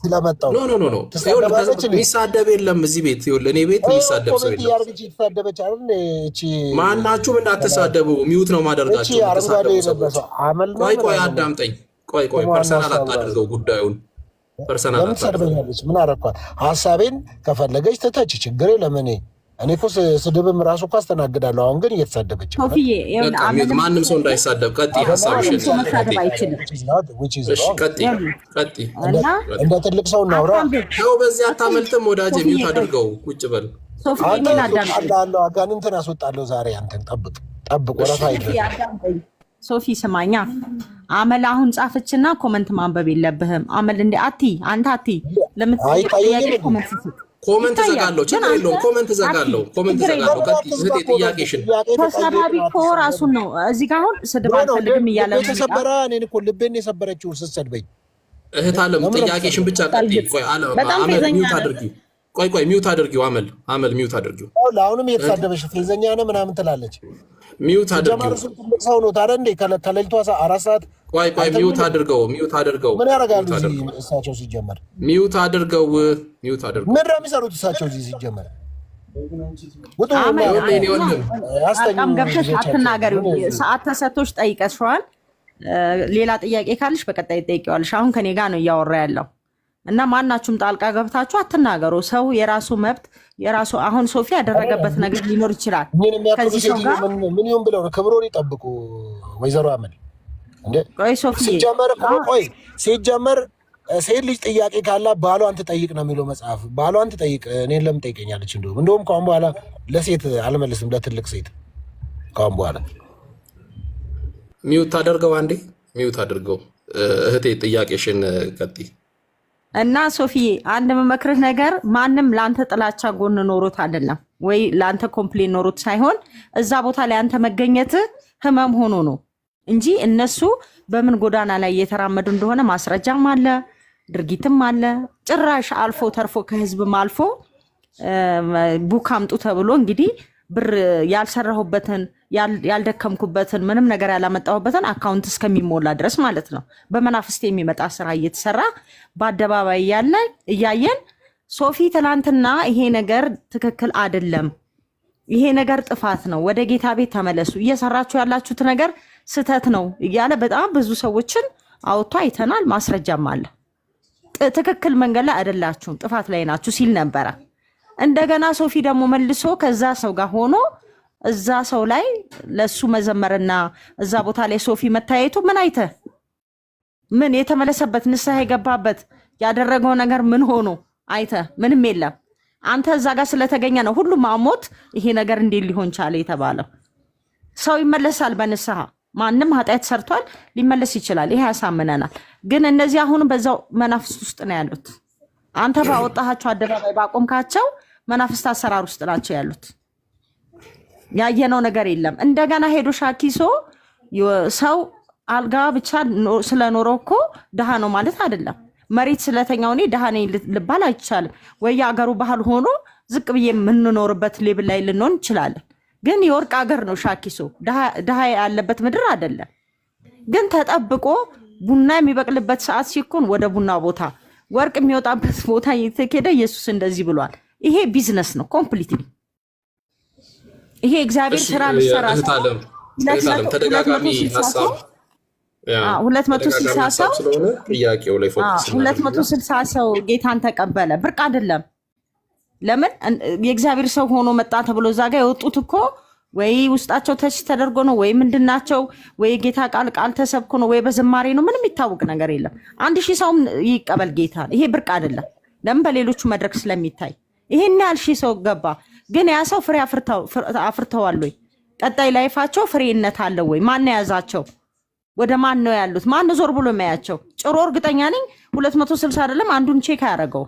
S3: ስለመጣው
S2: ኖ የሚሳደብ የለም እዚህ ቤት። ይኸውልህ እኔ ቤት የሚሳደብ ሰው የለም። ማናችሁም እንዳትሳደቡ ሚውት ነው ማደርጋችሁ። ቆይ አዳምጠኝ። ቆይ ፐርሰናል አታድርገው ጉዳዩን። ፐርሰናል
S3: አታድርገው። ምን አረኳት? ሀሳቤን ከፈለገች ተተች፣ ችግር ለምን እኔ እኮ ስድብም ራሱ እኮ አስተናግዳለሁ። አሁን ግን እየተሳደበች
S2: ማንም ሰው እንዳይሳደብ። ቀጥይ ሀሳብሽን።
S3: እንደ ትልቅ ሰው እናውራ።
S2: ያው በዚህ አታመልጥም ወዳጄ። ሚውት አድርገው ቁጭ በል።
S3: አጋንንትን አስወጣለሁ ዛሬ። አንተን ጠብቅ ወረፋ ይደረግ።
S9: ሶፊ ስማኛ፣ አመል አሁን ጻፈችና ኮመንት ማንበብ የለብህም። አመል እንደ አንተ ለምትጠይቀኝ
S2: ኮመንት ዘጋለሁ። ችግር የለውም። ኮመንት ዘጋለሁ። እህቴ ጥያቄሽን
S9: ተሰራቢ እኮ ራሱን ነው። እዚህ ጋር አሁን ስድብ አልፈልግም እያለ ነው።
S3: ተሰበረ። እኔን እኮ ልቤን የሰበረችው ስትሰድበኝ።
S2: እህት አለም ጥያቄሽን ብቻ ቀጥይ። ቆይ አመል ሚውት አድርጊ። ቆይ ሚውት አድርጊው። አመል ሚውት አድርጊው።
S3: አሁንም እየተሳደበሽ ፌዘኛ ነህ ምናምን ትላለች።
S2: ሚውት አድርጊው።
S3: ሰው ነው ታዲያ እንዴ? ከሌሊቱ 4 ሰዓት
S2: ቆይ ሚውት አድርገው።
S3: ምን ያደርጋሉ እሳቸው ሲጀመር?
S2: ሚውት አድርገው።
S3: ምን ነው የሚሰሩት እሳቸው እዚህ ሲጀመር?
S9: በጣም ገብተሽ አትናገሪ። ሰዓት ተሰጥቶሽ ጠይቀሽዋል። ሌላ ጥያቄ ካለሽ በቀጣይ ጠይቂዋለሽ። አሁን ከኔ ጋር ነው እያወራ ያለው እና ማናችሁም ጣልቃ ገብታችሁ አትናገሩ። ሰው የራሱ መብት የራሱ አሁን ሶፊ ያደረገበት ነገር ሊኖር ይችላል።
S3: ከዚህ ሰው ጋር ምን ይሁን ብለው ክብሮን ይጠብቁ። ወይዘሮ አመል እንዴ ቆይ ሶፊ ሲጀመር ሴት ልጅ ጥያቄ ካላ ባሏን ትጠይቅ ነው የሚለው መጽሐፍ። ባሏን ትጠይቅ እኔን ለምን ጠይቀኛለች? እንደውም ከአሁን በኋላ ለሴት አልመልስም፣ ለትልቅ ሴት ከአሁን በኋላ
S2: ሚውት አድርገው። አንዴ ሚውት አድርገው። እህቴ ጥያቄሽን ቀጥይ።
S9: እና ሶፊ አንድ መመክርህ ነገር ማንም ለአንተ ጥላቻ ጎን ኖሮት አይደለም ወይ ለአንተ ኮምፕሌን ኖሮት ሳይሆን እዛ ቦታ ላይ አንተ መገኘት ህመም ሆኖ ነው እንጂ እነሱ በምን ጎዳና ላይ እየተራመዱ እንደሆነ ማስረጃም አለ፣ ድርጊትም አለ። ጭራሽ አልፎ ተርፎ ከህዝብም አልፎ ቡክ አምጡ ተብሎ እንግዲህ ብር ያልሰራሁበትን ያልደከምኩበትን ምንም ነገር ያላመጣሁበትን አካውንት እስከሚሞላ ድረስ ማለት ነው በመናፍስት የሚመጣ ስራ እየተሰራ በአደባባይ ያለ እያየን ሶፊ ትናንትና ይሄ ነገር ትክክል አይደለም፣ ይሄ ነገር ጥፋት ነው፣ ወደ ጌታ ቤት ተመለሱ፣ እየሰራችሁ ያላችሁት ነገር ስተት ነው እያለ በጣም ብዙ ሰዎችን አውጥቶ አይተናል። ማስረጃም አለ። ትክክል መንገድ ላይ አይደላችሁም፣ ጥፋት ላይ ናችሁ ሲል ነበረ። እንደገና ሶፊ ደግሞ መልሶ ከዛ ሰው ጋር ሆኖ እዛ ሰው ላይ ለሱ መዘመርና እዛ ቦታ ላይ ሶፊ መታየቱ ምን አይተ ምን የተመለሰበት ንስሐ የገባበት ያደረገው ነገር ምን ሆኖ አይተ ምንም የለም። አንተ እዛ ጋር ስለተገኘ ነው ሁሉም አሞት ይሄ ነገር እንዴት ሊሆን ቻለ የተባለው። ሰው ይመለሳል በንስሐ ማንም ኃጢአት ሰርቷል ሊመለስ ይችላል። ይሄ ያሳምነናል። ግን እነዚህ አሁን በዛው መናፍስት ውስጥ ነው ያሉት። አንተ ባወጣሃቸው አደባባይ ባቆምካቸው መናፍስት አሰራር ውስጥ ናቸው ያሉት። ያየነው ነገር የለም። እንደገና ሄዶ ሻኪሶ ሰው አልጋ ብቻ ስለኖረው እኮ ድሃ ነው ማለት አይደለም። መሬት ስለተኛው እኔ ድሃ ነኝ ልባል አይቻልም። ወይ የአገሩ ባህል ሆኖ ዝቅ ብዬ የምንኖርበት ሌብል ላይ ልንሆን እንችላለን። ግን የወርቅ ሀገር ነው ሻኪሶ፣ ድሃ ያለበት ምድር አይደለም። ግን ተጠብቆ ቡና የሚበቅልበት ሰዓት ሲኮን ወደ ቡና ቦታ ወርቅ የሚወጣበት ቦታ እየተኬደ ኢየሱስ እንደዚህ ብሏል። ይሄ ቢዝነስ ነው ኮምፕሊትሊ። ይሄ እግዚአብሔር ስራ ሊሰራ
S2: ተደጋጋሚ ሀሳብ
S9: 260 ሰው
S2: ስለሆነ ጥያቄው ላይ ፎከስ
S9: 260 ሰው ጌታን ተቀበለ። ብርቅ አይደለም። ለምን የእግዚአብሔር ሰው ሆኖ መጣ ተብሎ እዛ ጋር የወጡት እኮ ወይ ውስጣቸው ተች ተደርጎ ነው ወይ ምንድናቸው ወይ ጌታ ቃል ተሰብኮ ነው ወይ በዝማሬ ነው። ምንም ይታወቅ ነገር የለም። 1000 ሰውም ይቀበል ጌታ። ይሄ ብርቅ አይደለም። ለምን በሌሎቹ መድረክ ስለሚታይ ይሄን ያህል ሺህ ሰው ገባ። ግን ያ ሰው ፍሬ አፍርተዋል ወይ? ቀጣይ ላይፋቸው ፍሬነት አለው ወይ? ማን ያዛቸው? ወደ ማን ነው ያሉት? ማን ዞር ብሎ የሚያያቸው? ጭሮ እርግጠኛ ነኝ 260 አይደለም አንዱን ቼክ አያደርገው።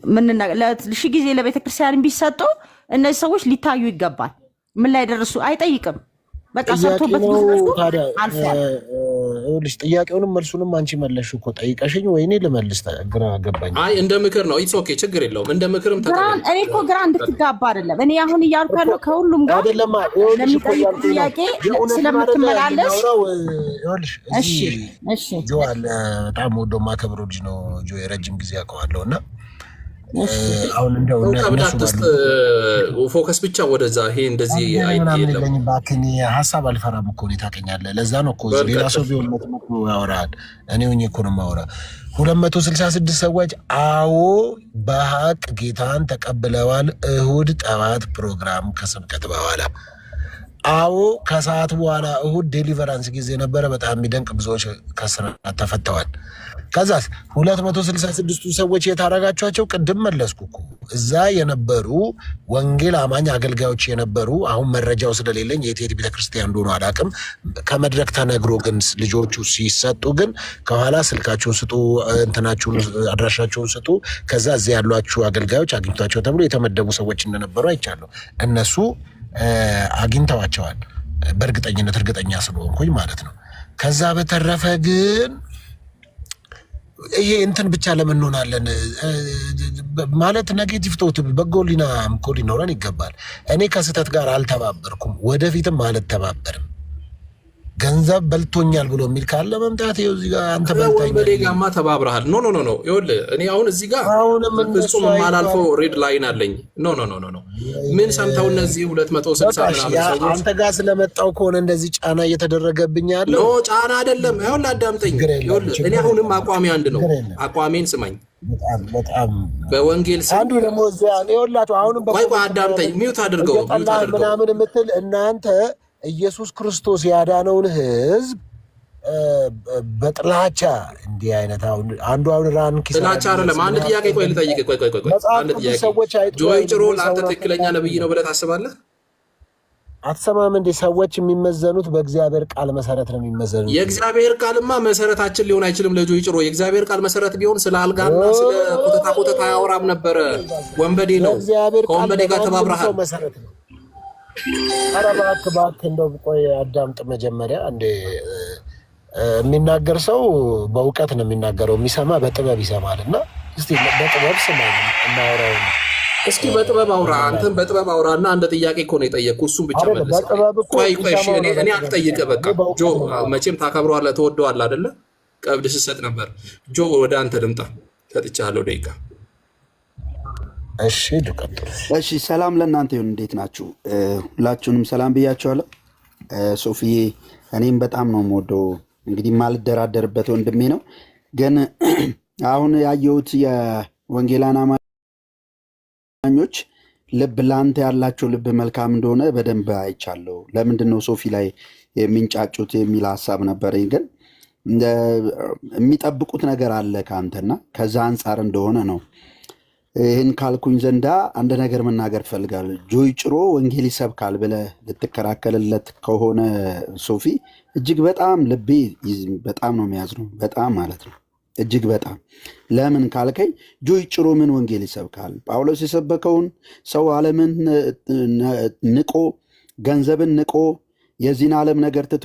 S9: ምን ለሺ ጊዜ ለቤተክርስቲያን ቢሰጡ እነዚህ ሰዎች ሊታዩ ይገባል። ምን ላይ ደረሱ አይጠይቅም። በቃ ሰርቶበት
S3: ታዲያ ልጅ ጥያቄውንም መልሱንም አንቺ መለሽ እኮ ጠይቀሽኝ ወይኔ ልመልስ ግራ ገባኝ።
S2: አይ እንደ ምክር ነው። ኢትስ ኦኬ ችግር የለውም። እንደ ምክርም ተቀበል።
S9: እኔ እኮ ግራ እንድትጋባ አይደለም። እኔ አሁን እያልኩ ያለው ከሁሉም ጋር
S3: አይደለም።
S9: ለሚጠይቅ ጥያቄ ስለምትመላለስ
S3: እሺ እሺ ጆ አለ በጣም ወዶ ማከብሮ ልጅ ነው ጆ የረጅም ጊዜ አውቀዋለሁና አሁን እንደው
S2: ፎከስ ብቻ ወደዛ ይሄ እንደዚህ አይደለም።
S3: ባክኝ ሀሳብ አልፈራም እኮ ነው ታውቀኛለህ። ለዛ ነው እኮ ሌላ ሰው ቢሆን መጥቶ ያወራል። እኔ ሆኜ እኮ ነው የማወራ። 266 ሰዎች አዎ በሀቅ ጌታን ተቀብለዋል። እሁድ ጠዋት ፕሮግራም ከስብከት በኋላ አዎ ከሰዓት በኋላ እሁድ ዴሊቨራንስ ጊዜ ነበረ። በጣም የሚደንቅ ብዙዎች ከስራት ተፈተዋል። ከዛስ 266ቱ ሰዎች የታረጋቸዋቸው ቅድም መለስኩ እኮ እዛ የነበሩ ወንጌል አማኝ አገልጋዮች የነበሩ አሁን መረጃው ስለሌለኝ የት ቤተክርስቲያን እንደሆነ አላውቅም። ከመድረክ ተነግሮ ግን ልጆቹ ሲሰጡ ግን ከኋላ ስልካቸውን ስጡ፣ እንትናችሁን አድራሻቸውን ስጡ፣ ከዛ እዚያ ያሏችሁ አገልጋዮች አግኝቷቸው ተብሎ የተመደቡ ሰዎች እንደነበሩ አይቻለሁ። እነሱ አግኝተዋቸዋል በእርግጠኝነት እርግጠኛ ስለሆንኩኝ ማለት ነው። ከዛ በተረፈ ግን ይሄ እንትን ብቻ ለምን እንሆናለን ማለት ኔጌቲቭ ቶት በጎሊና እኮ ሊኖረን ይገባል። እኔ ከስህተት ጋር አልተባበርኩም፣ ወደፊትም አልተባበርም። ገንዘብ በልቶኛል ብሎ የሚል ካለ መምጣት ይኸው እዚህ ጋር አንተ
S2: ወንበዴ ጋማ ተባብረሃል። ኖ ኖ ኖ ይኸውልህ እኔ አሁን እዚህ ጋር ፍጹም የማላልፈው ሬድ ላይን አለኝ። ኖ ኖ ኖ ኖ ምን ሰምተው እነዚህ 260 ምናምን ሰዎች
S3: አንተ ጋር ስለመጣው ከሆነ እንደዚህ ጫና እየተደረገብኝ ያለው
S2: ኖ ጫና አይደለም። ይኸውልህ አዳምጠኝ። ይኸውልህ እኔ አሁንም አቋሜ አንድ ነው። አቋሜን ስማኝ።
S3: በጣም
S2: በወንጌል
S3: አንዱ ደግሞ እዚያ ይኸውላችሁ አሁንም
S2: ቆይ አዳምጠኝ። ሚውት አድርገው
S3: ምናምን የምትል እናንተ ኢየሱስ ክርስቶስ ያዳነውን ህዝብ በጥላቻ እንዲህ አይነት አንዱ ራንክ
S2: ጥላቻ አይደለም። አንድ ጥያቄ ቆይ ልጠይቅ። ቆይ አንድ ጥያቄ ጆይ ጭሮ ለአንተ ትክክለኛ ነብይ ነው ብለህ ታስባለህ?
S3: አትሰማም እንዴ? ሰዎች የሚመዘኑት በእግዚአብሔር ቃል መሰረት ነው የሚመዘኑት።
S2: የእግዚአብሔር ቃልማ መሰረታችን ሊሆን አይችልም። ለጆይ ጭሮ የእግዚአብሔር ቃል መሰረት ቢሆን ስለ አልጋና ስለ ኮተታ አያወራም ነበረ። ወንበዴ ነው። ከወንበዴ ጋር ተባብረሃል።
S3: ኧረ እባክህ እንደው ቆይ አዳምጥ መጀመሪያ። እንደ የሚናገር ሰው በእውቀት ነው የሚናገረው፣ የሚሰማ በጥበብ ይሰማል። እና እስቲ በጥበብ ስማ እናወራው።
S2: እስኪ በጥበብ አውራ። አንተም በጥበብ አውራና አንድ ጥያቄ እኮ ነው የጠየቅኩህ፣ እሱም ብቻ መልስ። ቆይ እሺ እኔ አትጠይቅህ። በቃ ጆ መቼም ታከብረዋለህ፣ ትወደዋለህ አይደለ? ቀብድ ስትሰጥ ነበር። ጆ ወደ አንተ ልምጣ፣ ሰጥቻለሁ ደቂቃ።
S3: እሺ ልቀጥል።
S10: እሺ ሰላም ለእናንተ ይሁን። እንዴት ናችሁ? ሁላችሁንም ሰላም ብያችኋለሁ። ሶፊዬ እኔም በጣም ነው የምወደው። እንግዲህ ማልደራደርበት ወንድሜ ነው። ግን አሁን ያየሁት የወንጌላን አማኞች ልብ ለአንተ ያላቸው ልብ መልካም እንደሆነ በደንብ አይቻለሁ። ለምንድን ነው ሶፊ ላይ የሚንጫጩት የሚል ሀሳብ ነበረኝ። ግን የሚጠብቁት ነገር አለ ከአንተና ከዛ አንጻር እንደሆነ ነው። ይህን ካልኩኝ ዘንዳ አንድ ነገር መናገር ፈልጋለሁ። ጆይ ጭሮ ወንጌል ይሰብካል ብለህ ልትከራከልለት ከሆነ ሶፊ እጅግ በጣም ልቤ በጣም ነው የሚያዝነው። በጣም ማለት ነው እጅግ በጣም። ለምን ካልከኝ ጆይ ጭሮ ምን ወንጌል ይሰብካል? ጳውሎስ የሰበከውን ሰው ዓለምን ንቆ ገንዘብን ንቆ የዚህን ዓለም ነገር ትቶ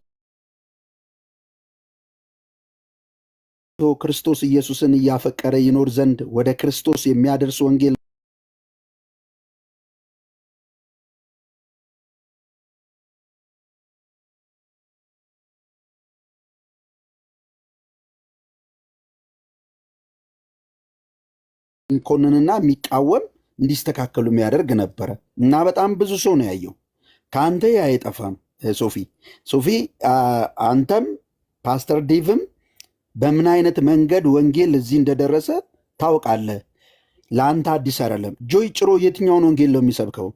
S10: ክርስቶስ ኢየሱስን እያፈቀረ ይኖር ዘንድ ወደ ክርስቶስ የሚያደርስ ወንጌል ኮንንና የሚቃወም እንዲስተካከሉ የሚያደርግ ነበረ እና በጣም ብዙ ሰው ነው ያየው። ከአንተ ያ አይጠፋም። ሶፊ አንተም ፓስተር ዴቭም በምን አይነት መንገድ ወንጌል እዚህ እንደደረሰ ታውቃለህ። ለአንተ አዲስ አይደለም። ጆይ ጭሮ የትኛውን ወንጌል ነው የሚሰብከው?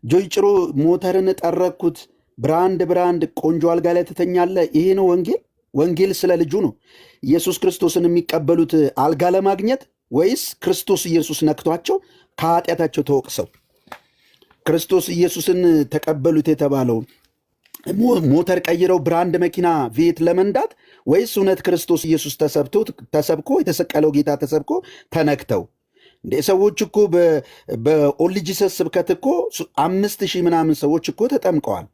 S10: ጆይ ጭሮ ሞተርን ጠረኩት፣ ብራንድ ቆንጆ አልጋ ላይ ትተኛለህ። ይሄ ነው ወንጌል? ወንጌል ስለ ልጁ ነው። ኢየሱስ ክርስቶስን የሚቀበሉት አልጋ ለማግኘት ወይስ ክርስቶስ ኢየሱስ ነክቷቸው ከኃጢአታቸው ተወቅሰው ክርስቶስ ኢየሱስን ተቀበሉት የተባለው ሞተር ቀይረው ብራንድ መኪና ቪት ለመንዳት ወይስ እውነት ክርስቶስ ኢየሱስ ተሰብኮ የተሰቀለው ጌታ ተሰብኮ ተነክተው? እንደ ሰዎች እኮ በኦንሊ ጂሰስ ስብከት እኮ 5000 ምናምን ሰዎች እኮ ተጠምቀዋል።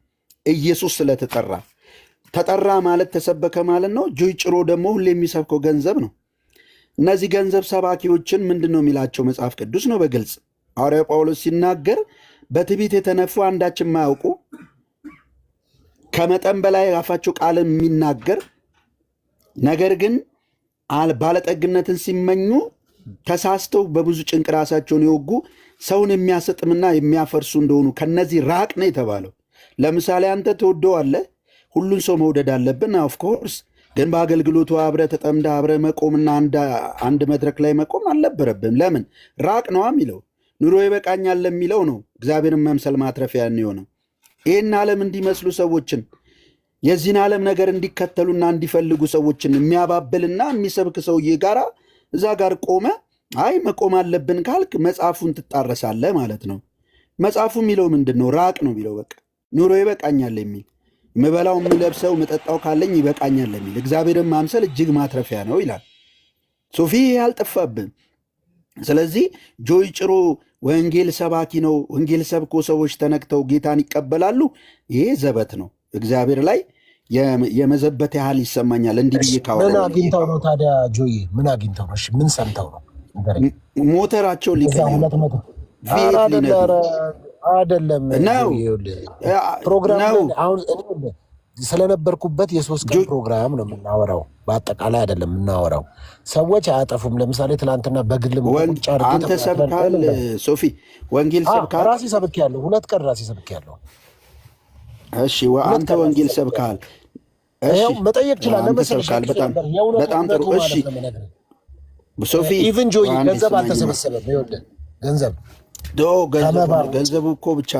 S10: ኢየሱስ ስለተጠራ ተጠራ ማለት ተሰበከ ማለት ነው። ጆይ ጭሮ ደግሞ ሁሌ የሚሰብከው ገንዘብ ነው። እነዚህ ገንዘብ ሰባኪዎችን ምንድን ነው የሚላቸው? መጽሐፍ ቅዱስ ነው በግልጽ ሐዋርያው ጳውሎስ ሲናገር በትዕቢት የተነፉ አንዳች የማያውቁ ከመጠን በላይ አፋቸው ቃልን የሚናገር ነገር ግን ባለጠግነትን ሲመኙ ተሳስተው በብዙ ጭንቅ ራሳቸውን የወጉ ሰውን የሚያሰጥምና የሚያፈርሱ እንደሆኑ ከነዚህ ራቅ ነው የተባለው። ለምሳሌ አንተ ትወደዋለህ፣ ሁሉን ሰው መውደድ አለብን ኦፍኮርስ። ግን በአገልግሎቱ አብረ ተጠምደ አብረ መቆምና አንድ መድረክ ላይ መቆም አልነበረብም። ለምን ራቅ ነዋ የሚለው ኑሮ ይበቃኛል ለሚለው ነው። እግዚአብሔርን መምሰል ማትረፊያ የሆነው ይህን ዓለም እንዲመስሉ ሰዎችን የዚህን ዓለም ነገር እንዲከተሉና እንዲፈልጉ ሰዎችን የሚያባብልና የሚሰብክ ሰውዬ ጋራ እዛ ጋር ቆመ አይ መቆም አለብን ካልክ መጽሐፉን ትጣረሳለህ ማለት ነው። መጽሐፉ የሚለው ምንድን ነው? ራቅ ነው የሚለው። በቃ ኑሮ ይበቃኛል የሚል የምበላው የምለብሰው ምጠጣው ካለኝ ይበቃኛል የሚል እግዚአብሔርን ማምሰል እጅግ ማትረፊያ ነው ይላል። ሶፊ ያልጠፋብን። ስለዚህ ጆይ ጭሮ ወንጌል ሰባኪ ነው፣ ወንጌል ሰብኮ ሰዎች ተነክተው ጌታን ይቀበላሉ። ይሄ ዘበት ነው። እግዚአብሔር ላይ የመዘበት ያህል ይሰማኛል። እንዲህ ብዬ
S3: ምን አግኝተው ነው ታዲያ? ጆይ ምን አግኝተው ነው? ምን ሰምተው ነው?
S10: ሞተራቸው
S3: አይደለም ነው ፕሮግራም አሁን ስለነበርኩበት የሶስት ቀን ፕሮግራም ነው የምናወራው፣ በአጠቃላይ አይደለም የምናወራው። ሰዎች አያጠፉም። ለምሳሌ ትናንትና በግልም
S10: አንተ ሰብካል፣ ሶፊ ወንጌል ሰብካል።
S3: ራሴ ሰብኬያለሁ፣ 2 ቀን ራሴ ሰብኬያለሁ።
S10: እሺ አንተ ወንጌል ሰብካል። እሺ
S3: መጠየቅ ይችላል።
S10: በጣም ጥሩ። እሺ ሶፊ
S3: ኢቭን ጆይ ገንዘብ አልተሰበሰበም። ይኸውልህ
S10: ገንዘቡ እኮ ብቻ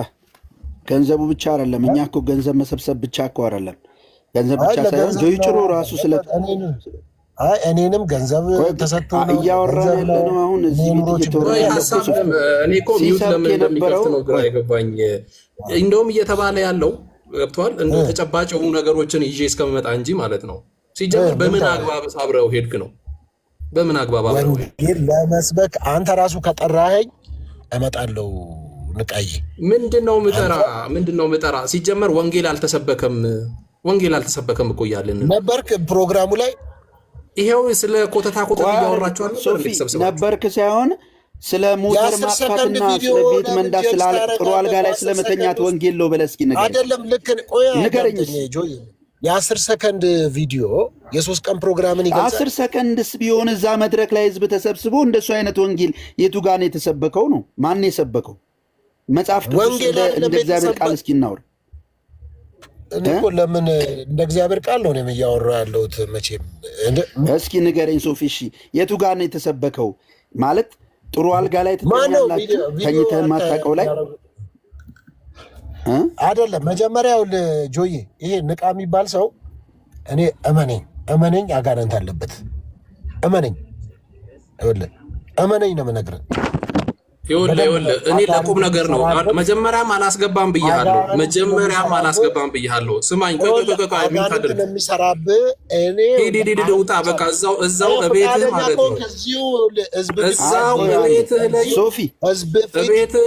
S10: ገንዘቡ ብቻ አይደለም። እኛ እኮ ገንዘብ መሰብሰብ ብቻ እኮ አይደለም። ገንዘብ ብቻ ሳይሆን ጆይ ጭሮ ራሱ ስለ
S3: እኔንም ገንዘብ ተሰጥቶ
S10: እያወራን ያለ ነው። አሁን እዚህ ቤት እየተወራ
S2: እኔ እኮ ሚውት ለምን እንደሚከፍት ነው ግራ የገባኝ። እንደውም እየተባለ ያለው ገብቷል። እንደ ተጨባጭ የሆኑ ነገሮችን ይዤ እስከመመጣ እንጂ ማለት ነው። ሲጀምር በምን አግባብ አብረው ሄድክ ነው? በምን አግባብ አብረው ሄድክ
S3: ለመስበክ? አንተ ራሱ ከጠራኸኝ እመጣለሁ። ንቃዬ ምንድነው ምጠራ? ሲጀመር ወንጌል አልተሰበከም እኮ እያለን ነበርክ ፕሮግራሙ ላይ።
S2: ይሄው ስለ ኮተታ እያወራችኋል
S10: ነበርክ ሳይሆን ስለ ሞተር ማጥፋትና ስለ ቤት መንዳት ስላለ ጥሩ አልጋ ላይ ስለመተኛት ወንጌል ነው በለስ እስኪ ነገር
S3: አይደለም። ልክ ንገረኝ ጆይ። የ10 ሰከንድ ቪዲዮ የ3 ቀን ፕሮግራምን ይገልጻል።
S10: 10 ሰከንድስ ቢሆን እዛ መድረክ ላይ ህዝብ ተሰብስቦ እንደሱ አይነት ወንጌል የቱ ጋር ነው የተሰበከው? ነው ማን የሰበከው? መጽሐፍ ቅዱስ እንደ እግዚአብሔር ቃል እስኪ እናውራ።
S3: እኔ እኮ ለምን እንደ እግዚአብሔር ቃል ነው እያወራሁ ያለሁት። መቼም
S10: እስኪ ንገረኝ ሶፊ። እሺ የቱ ጋር ነው የተሰበከው? ማለት ጥሩ አልጋ ላይ ተኛላችሁ ተኝተህ ማታውቀው ላይ
S3: አይደለም። መጀመሪያው ጆዬ ይሄ ንቃ የሚባል ሰው እኔ እመነኝ አጋንንት አለበት። እመነኝ ነው የምነግርህ።
S2: ይኸውልህ እኔ ለቁም ነገር ነው። መጀመሪያም አላስገባም ብያለሁ። ስማኝ፣ ሚውት አድርግ። ሂድ ውጣ። በቃ እዛው እቤትህ ማለት ነው። እዛው እቤትህ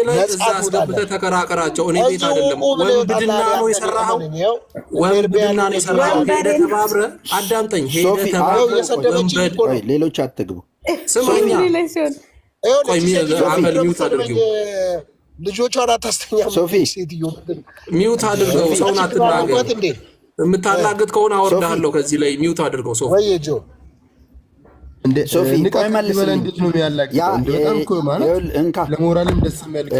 S2: ላይ እዛ አስገብተህ ተከራከራቸው። እኔ ቤት አይደለም። ወንብድና ነው የሰራኸው። ሄደህ ተባብረህ አዳምጠኝ። ሄደህ ተባብረህ
S10: ሌሎች አትግቡ።
S2: ስማኛ
S3: ልጆቿን አታስተኛ።
S10: ሶፊ
S2: ሚውት አድርገው። ሰውን አትናገር። የምታላግጥ ከሆነ አወርዳለሁ ከዚህ ላይ። ሚውት አድርገው።
S10: ሶፊ
S7: ንቃይ መልስልኝ። እንዴት ነው የሚያላግጠው? በጣም እኮ ማለት ለሞራልም ደስ የሚያልቅ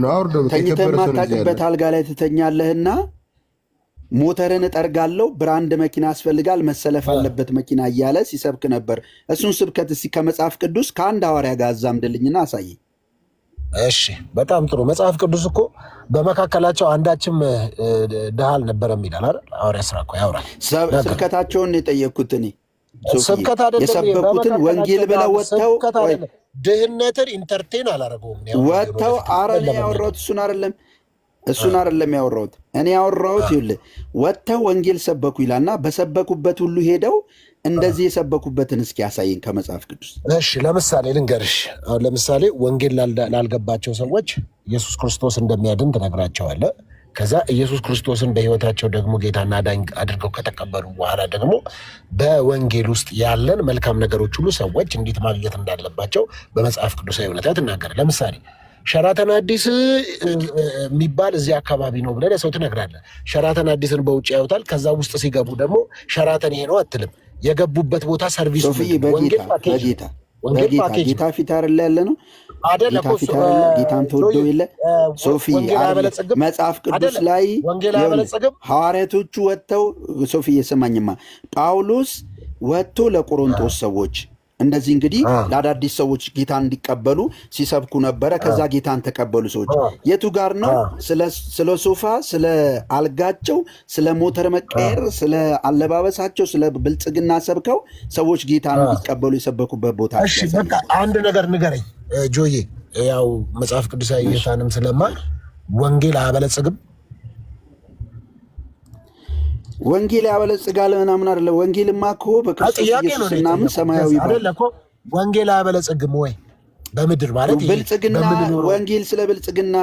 S7: ነው። አውርደው።
S10: ተኝተህ የማታውቅበት አልጋ ላይ ትተኛለህና ሞተርን እጠርጋለሁ፣ ብራንድ መኪና ያስፈልጋል፣ መሰለፍ አለበት መኪና እያለ ሲሰብክ ነበር። እሱን ስብከት እስኪ ከመጽሐፍ ቅዱስ ከአንድ ሐዋርያ ጋር አዛምድልኝና አሳይ።
S3: እሺ፣ በጣም ጥሩ። መጽሐፍ ቅዱስ እኮ በመካከላቸው አንዳችም ድሃ አልነበረም ይላል አይደል? ሐዋርያ ሥራ እኮ ያወራል።
S10: ስብከታቸውን የጠየቅኩት እኔ
S3: ስብከት አይደለም
S10: የሰበኩትን ወንጌል ብለው ወጥተው
S3: ድህነትን ኢንተርቴን አላደረገውም።
S10: ወጥተው አረን ያወራሁት እሱን አይደለም ያወራሁት። እኔ ያወራሁት ይኸውልህ ወጥተው ወንጌል ሰበኩ ይላልና በሰበኩበት ሁሉ ሄደው እንደዚህ የሰበኩበትን እስኪ ያሳየን ከመጽሐፍ ቅዱስ።
S3: እሺ ለምሳሌ ልንገርሽ። አሁን ለምሳሌ ወንጌል ላልገባቸው ሰዎች ኢየሱስ ክርስቶስ እንደሚያድን ትነግራቸዋለህ። ከዛ ኢየሱስ ክርስቶስን በሕይወታቸው ደግሞ ጌታና አዳኝ አድርገው ከተቀበሉ በኋላ ደግሞ በወንጌል ውስጥ ያለን መልካም ነገሮች ሁሉ ሰዎች እንዴት ማግኘት እንዳለባቸው በመጽሐፍ ቅዱሳዊ እውነታ ትናገራለህ። ለምሳሌ ሸራተን አዲስ የሚባል እዚህ አካባቢ ነው ብለህ ለሰው ትነግራለህ። ሸራተን አዲስን በውጭ ያዩታል። ከዛ ውስጥ ሲገቡ ደግሞ ሸራተን ይሄ ነው አትልም። የገቡበት ቦታ ሰርቪስ
S10: ጌታ ፊት አይደለ ያለ ነው ጌታን ተወደው የለ ሶፊ መጽሐፍ ቅዱስ ላይ ሐዋርያቶቹ ወጥተው ሶፊ የሰማኝማ ጳውሎስ ወጥቶ ለቆሮንቶስ ሰዎች እንደዚህ እንግዲህ ለአዳዲስ ሰዎች ጌታን እንዲቀበሉ ሲሰብኩ ነበረ። ከዛ ጌታን ተቀበሉ ሰዎች የቱ ጋር ነው? ስለ ሶፋ፣ ስለ አልጋቸው፣ ስለ ሞተር መቀየር፣ ስለ አለባበሳቸው፣ ስለ ብልጽግና ሰብከው ሰዎች ጌታን እንዲቀበሉ የሰበኩበት ቦታ።
S3: እሺ በቃ አንድ ነገር ንገረኝ ጆዬ። ያው መጽሐፍ ቅዱሳዊ ጌታንም ስለማል ወንጌል አያበለጽግም።
S10: ወንጌል ያበለጽጋል ምናምን አይደለ። ወንጌልማ እኮ በክርስቶስ ኢየሱስ ምናምን ሰማያዊ
S3: አይደለ እኮ። ወንጌል አያበለጽግም ወይ በምድር ማለት
S10: ብልጽግና። ወንጌል ስለ ብልጽግና፣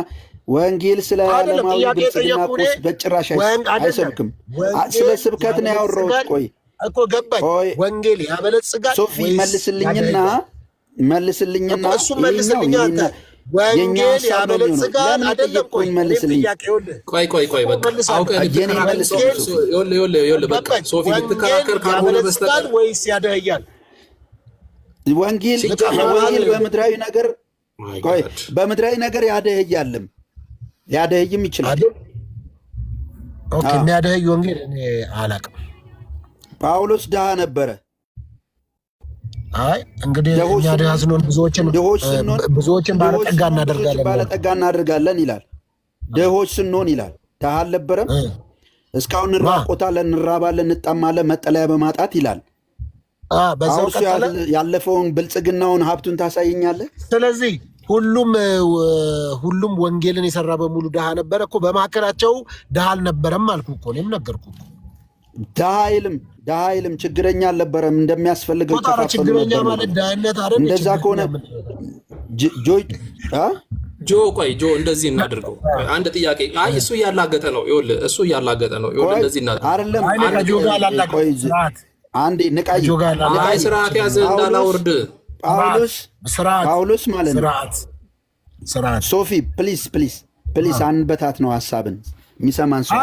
S10: ወንጌል ስለ ዓለማዊ ብልጽግና በጭራሽ አይሰብክም። ስለ ስብከት ነው ያወራሁት። ቆይ
S3: እኮ ገባኝ። ወንጌል ያበለጽጋል።
S10: ሶፊ መልስልኝና የኛ
S3: ወንጌል
S10: ሀሳብ ነው የሚሆነው።
S3: ያበለጽጋል
S10: ለምን
S3: አይደለም? ቆይ
S10: ጠየቅኩኝ?
S3: እኔ
S10: መልስልኝ።
S3: ጥያቄ ይኸውልህ
S2: ቆይ በቃ አውቀህ ልትከራከር ይኸውልህ በቃ ሶፊ ልትከራከር ካልሆነ በስተቀር
S3: ያበለጽጋል ወይስ ያደህያል?
S10: ወንጌል በምድራዊ ነገር ቆይ በምድራዊ ነገር ያደህያልም ያደህይም ይችላል።
S3: ኦኬ የሚያደህይ ወንጌል እኔ አላውቅም።
S10: ጳውሎስ ድሃ ነበረ።
S3: አይ እንግዲህ እኛ ድሃ ስንሆን ብዙዎችን ባለጠጋ እናደርጋለን
S10: ይላል። ድሆች ስንሆን ይላል። ድሃ አልነበረም? እስካሁን እንራቆታለን፣ እንራባለን፣ እንጠማለን መጠለያ በማጣት ይላል። አሁን እሱ ያለፈውን ብልጽግናውን ሀብቱን ታሳየኛለህ?
S3: ስለዚህ ሁሉም ወንጌልን የሰራ በሙሉ ድሃ ነበረ እኮ። በመካከላቸው ድሃ አልነበረም አልኩ እኮ። እኔም ነገርኩ እኮ።
S10: ድሃ አይልም ችግረኛ አልነበረም። እንደሚያስፈልገው
S3: ችግረኛ ማለት ድሃነት አይደል?
S10: እንደዛ ከሆነ
S2: ጆ እንደዚህ እናድርገው። አንድ ጥያቄ እሱ እያላገጠ ነው። ይኸውልህ እሱ እያላገጠ ነው። ይኸውልህ እንደዚህ እናድርገው።
S10: አንዴ ንቃይ
S2: ስርዓት ያዘ እንዳላወርድ
S10: ጳውሎስ ማለት ነው። ሶፊ ፕሊስ አንበታት ነው ሀሳብን የሚሰማን ሰው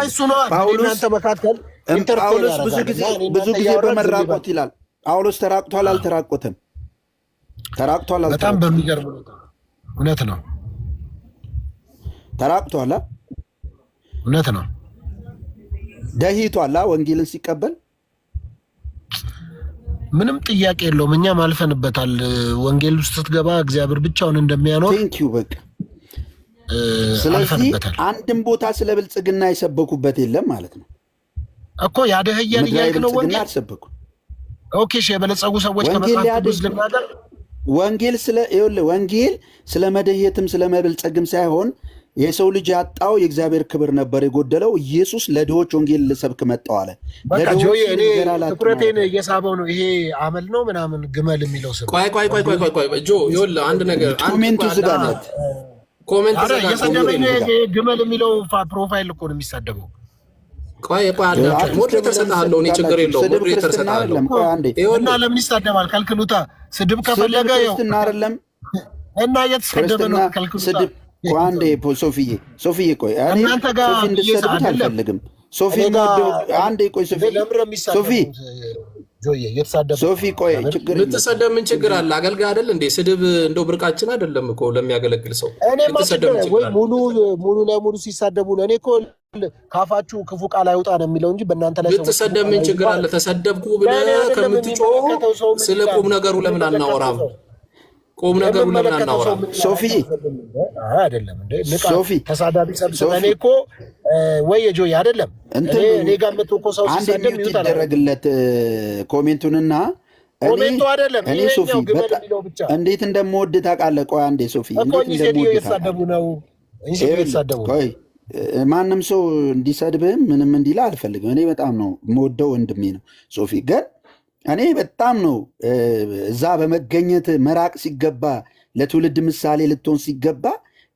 S10: ጳውሎስ ብዙ ጊዜ በመራቆት ይላል። ጳውሎስ ተራቅቷል አልተራቆተም? ተራቅቷል
S3: በጣም በሚገርም እውነት ነው።
S10: ተራቅቷል፣
S3: እውነት ነው።
S10: ደሂቷል ወንጌልን ሲቀበል
S3: ምንም ጥያቄ የለውም። እኛም አልፈንበታል። ወንጌል ውስጥ ስትገባ እግዚአብሔር ብቻውን እንደሚያኖር
S10: በቃ ስለዚህ አንድም ቦታ ስለ ብልጽግና የሰበኩበት የለም ማለት ነው እኮ። ያደህያል እያልክ ነው። ወንጌል አልሰበኩም።
S3: ኦኬ እሺ፣ የበለጸጉ ሰዎች ከመጽሐፍ ቅዱስ ልናገር።
S10: ወንጌል ስለ መደየትም ስለ መበልጸግም ሳይሆን የሰው ልጅ ያጣው የእግዚአብሔር ክብር ነበር የጎደለው። ኢየሱስ ለድሆች ወንጌል ልሰብክ መጣው አለ።
S3: በቃ ጆይ እኔ ትኩረቴን እየሳበው ነው። ይሄ አመል ነው ምናምን ግመል የሚለው ስም።
S2: ቆይ ጆ ይኸውልህ አንድ ነገር
S10: ኮሜንቱ ዝጋለት።
S2: ኮሜንት
S3: እየሰደበኝ ግመል የሚለው ፕሮፋይል እኮ ነው የሚሳደበው።
S2: ቆይ ሞዴሬተር ሰጥሃለሁ እኔ ችግር የለውም። ሞዴሬተር ሰጥሃለሁ
S3: እና ለምን ይሳደባል? ከልክሉታ። ስድብ ከፈለገ ይኸው እና እየተሰደበ ነው። ከልክሉታ።
S10: አንዴ ሶፊዬ ቆይ እናንተ ጋር እንድትሰድቡት አልፈልግም። ሶፊ ቆይ ችግር
S2: ልትሰደብ ምን ችግር አለ? አገልጋይ አይደል እንዴ? ስድብ እንደው ብርቃችን አይደለም እኮ ለሚያገለግል ሰው።
S3: ሙሉ ለሙሉ ሲሳደቡ ነው። እኔ እኮ ካፋችሁ ክፉ ቃል አይውጣ ነው የሚለው እንጂ በእናንተ ላይ
S2: ልትሰደብ ምን ችግር አለ? ተሰደብኩ ብለህ ከምትጮህ ስለ ቁም ነገሩ ለምን አናወራም? ቁም ነገሩ ለምን አናወራም?
S10: ሶፊ
S3: አይደለም እንዴ? ሶፊ ተሳዳቢ ሰብስበህ እኔ እኮ ወይ የጆይ አይደለም እኔ ጋር መጥቶ እኮ ሰው ሲሰደብ
S10: ይደረግለት ኮሜንቱንና
S3: ኮሜንቱ አይደለም
S10: እኔ ሶፊ እንዴት እንደምወድ ታውቃለህ? ቆይ አንዴ ሶፊ
S3: እንዴት እንደምወድ እየተሳደቡ ነው እንጂ እየተሳደቡ
S10: ቆይ ማንም ሰው እንዲሰድብህም ምንም እንዲላ አልፈልግም። እኔ በጣም ነው የምወደው ወንድሜ ነው ሶፊ። ግን እኔ በጣም ነው እዛ በመገኘት መራቅ ሲገባ ለትውልድ ምሳሌ ልትሆን ሲገባ